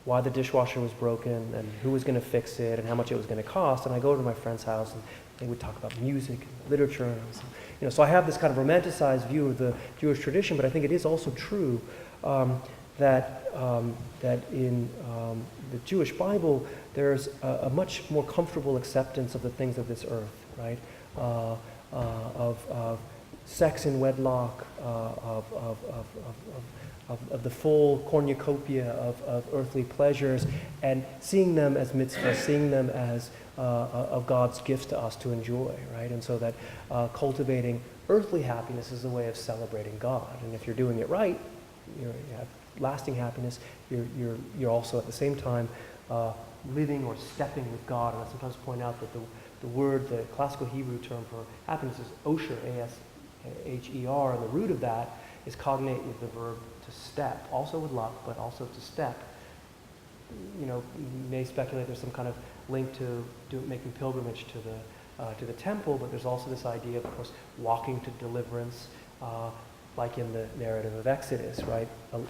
why the dishwasher was broken, and who was going to fix it, and how much it was going to cost. And I go to my friend's house, and they would talk about music and literature, and so I have this kind of romanticized view of the Jewish tradition, but I think it is also true that in the Jewish Bible there's a much more comfortable acceptance of the things of this earth, right? Of sex in wedlock, of the full cornucopia of earthly pleasures, and seeing them as mitzvahs, seeing them as of God's gifts to us to enjoy, right? And so that cultivating earthly happiness is a way of celebrating God. And if you're doing it right, you have lasting happiness. You're also at the same time living or stepping with God. And I sometimes point out that the classical Hebrew term for happiness is osher, A-S-H-E-R, and the root of that is cognate with the verb to step, also with luck, but also to step. You may speculate there's some kind of link to making pilgrimage to the temple, but there's also this idea of course, walking to deliverance, like in the narrative of Exodus, right?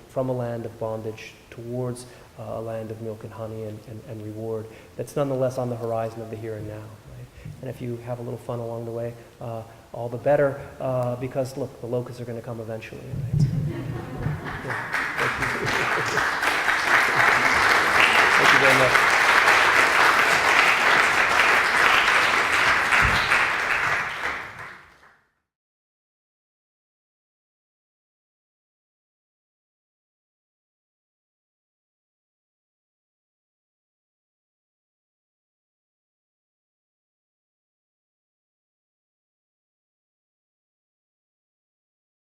From a land of bondage towards a land of milk and honey and reward that's nonetheless on the horizon of the here and now, right? And if you have a little fun along the way, all the better, because look, the locusts are going to come eventually, right?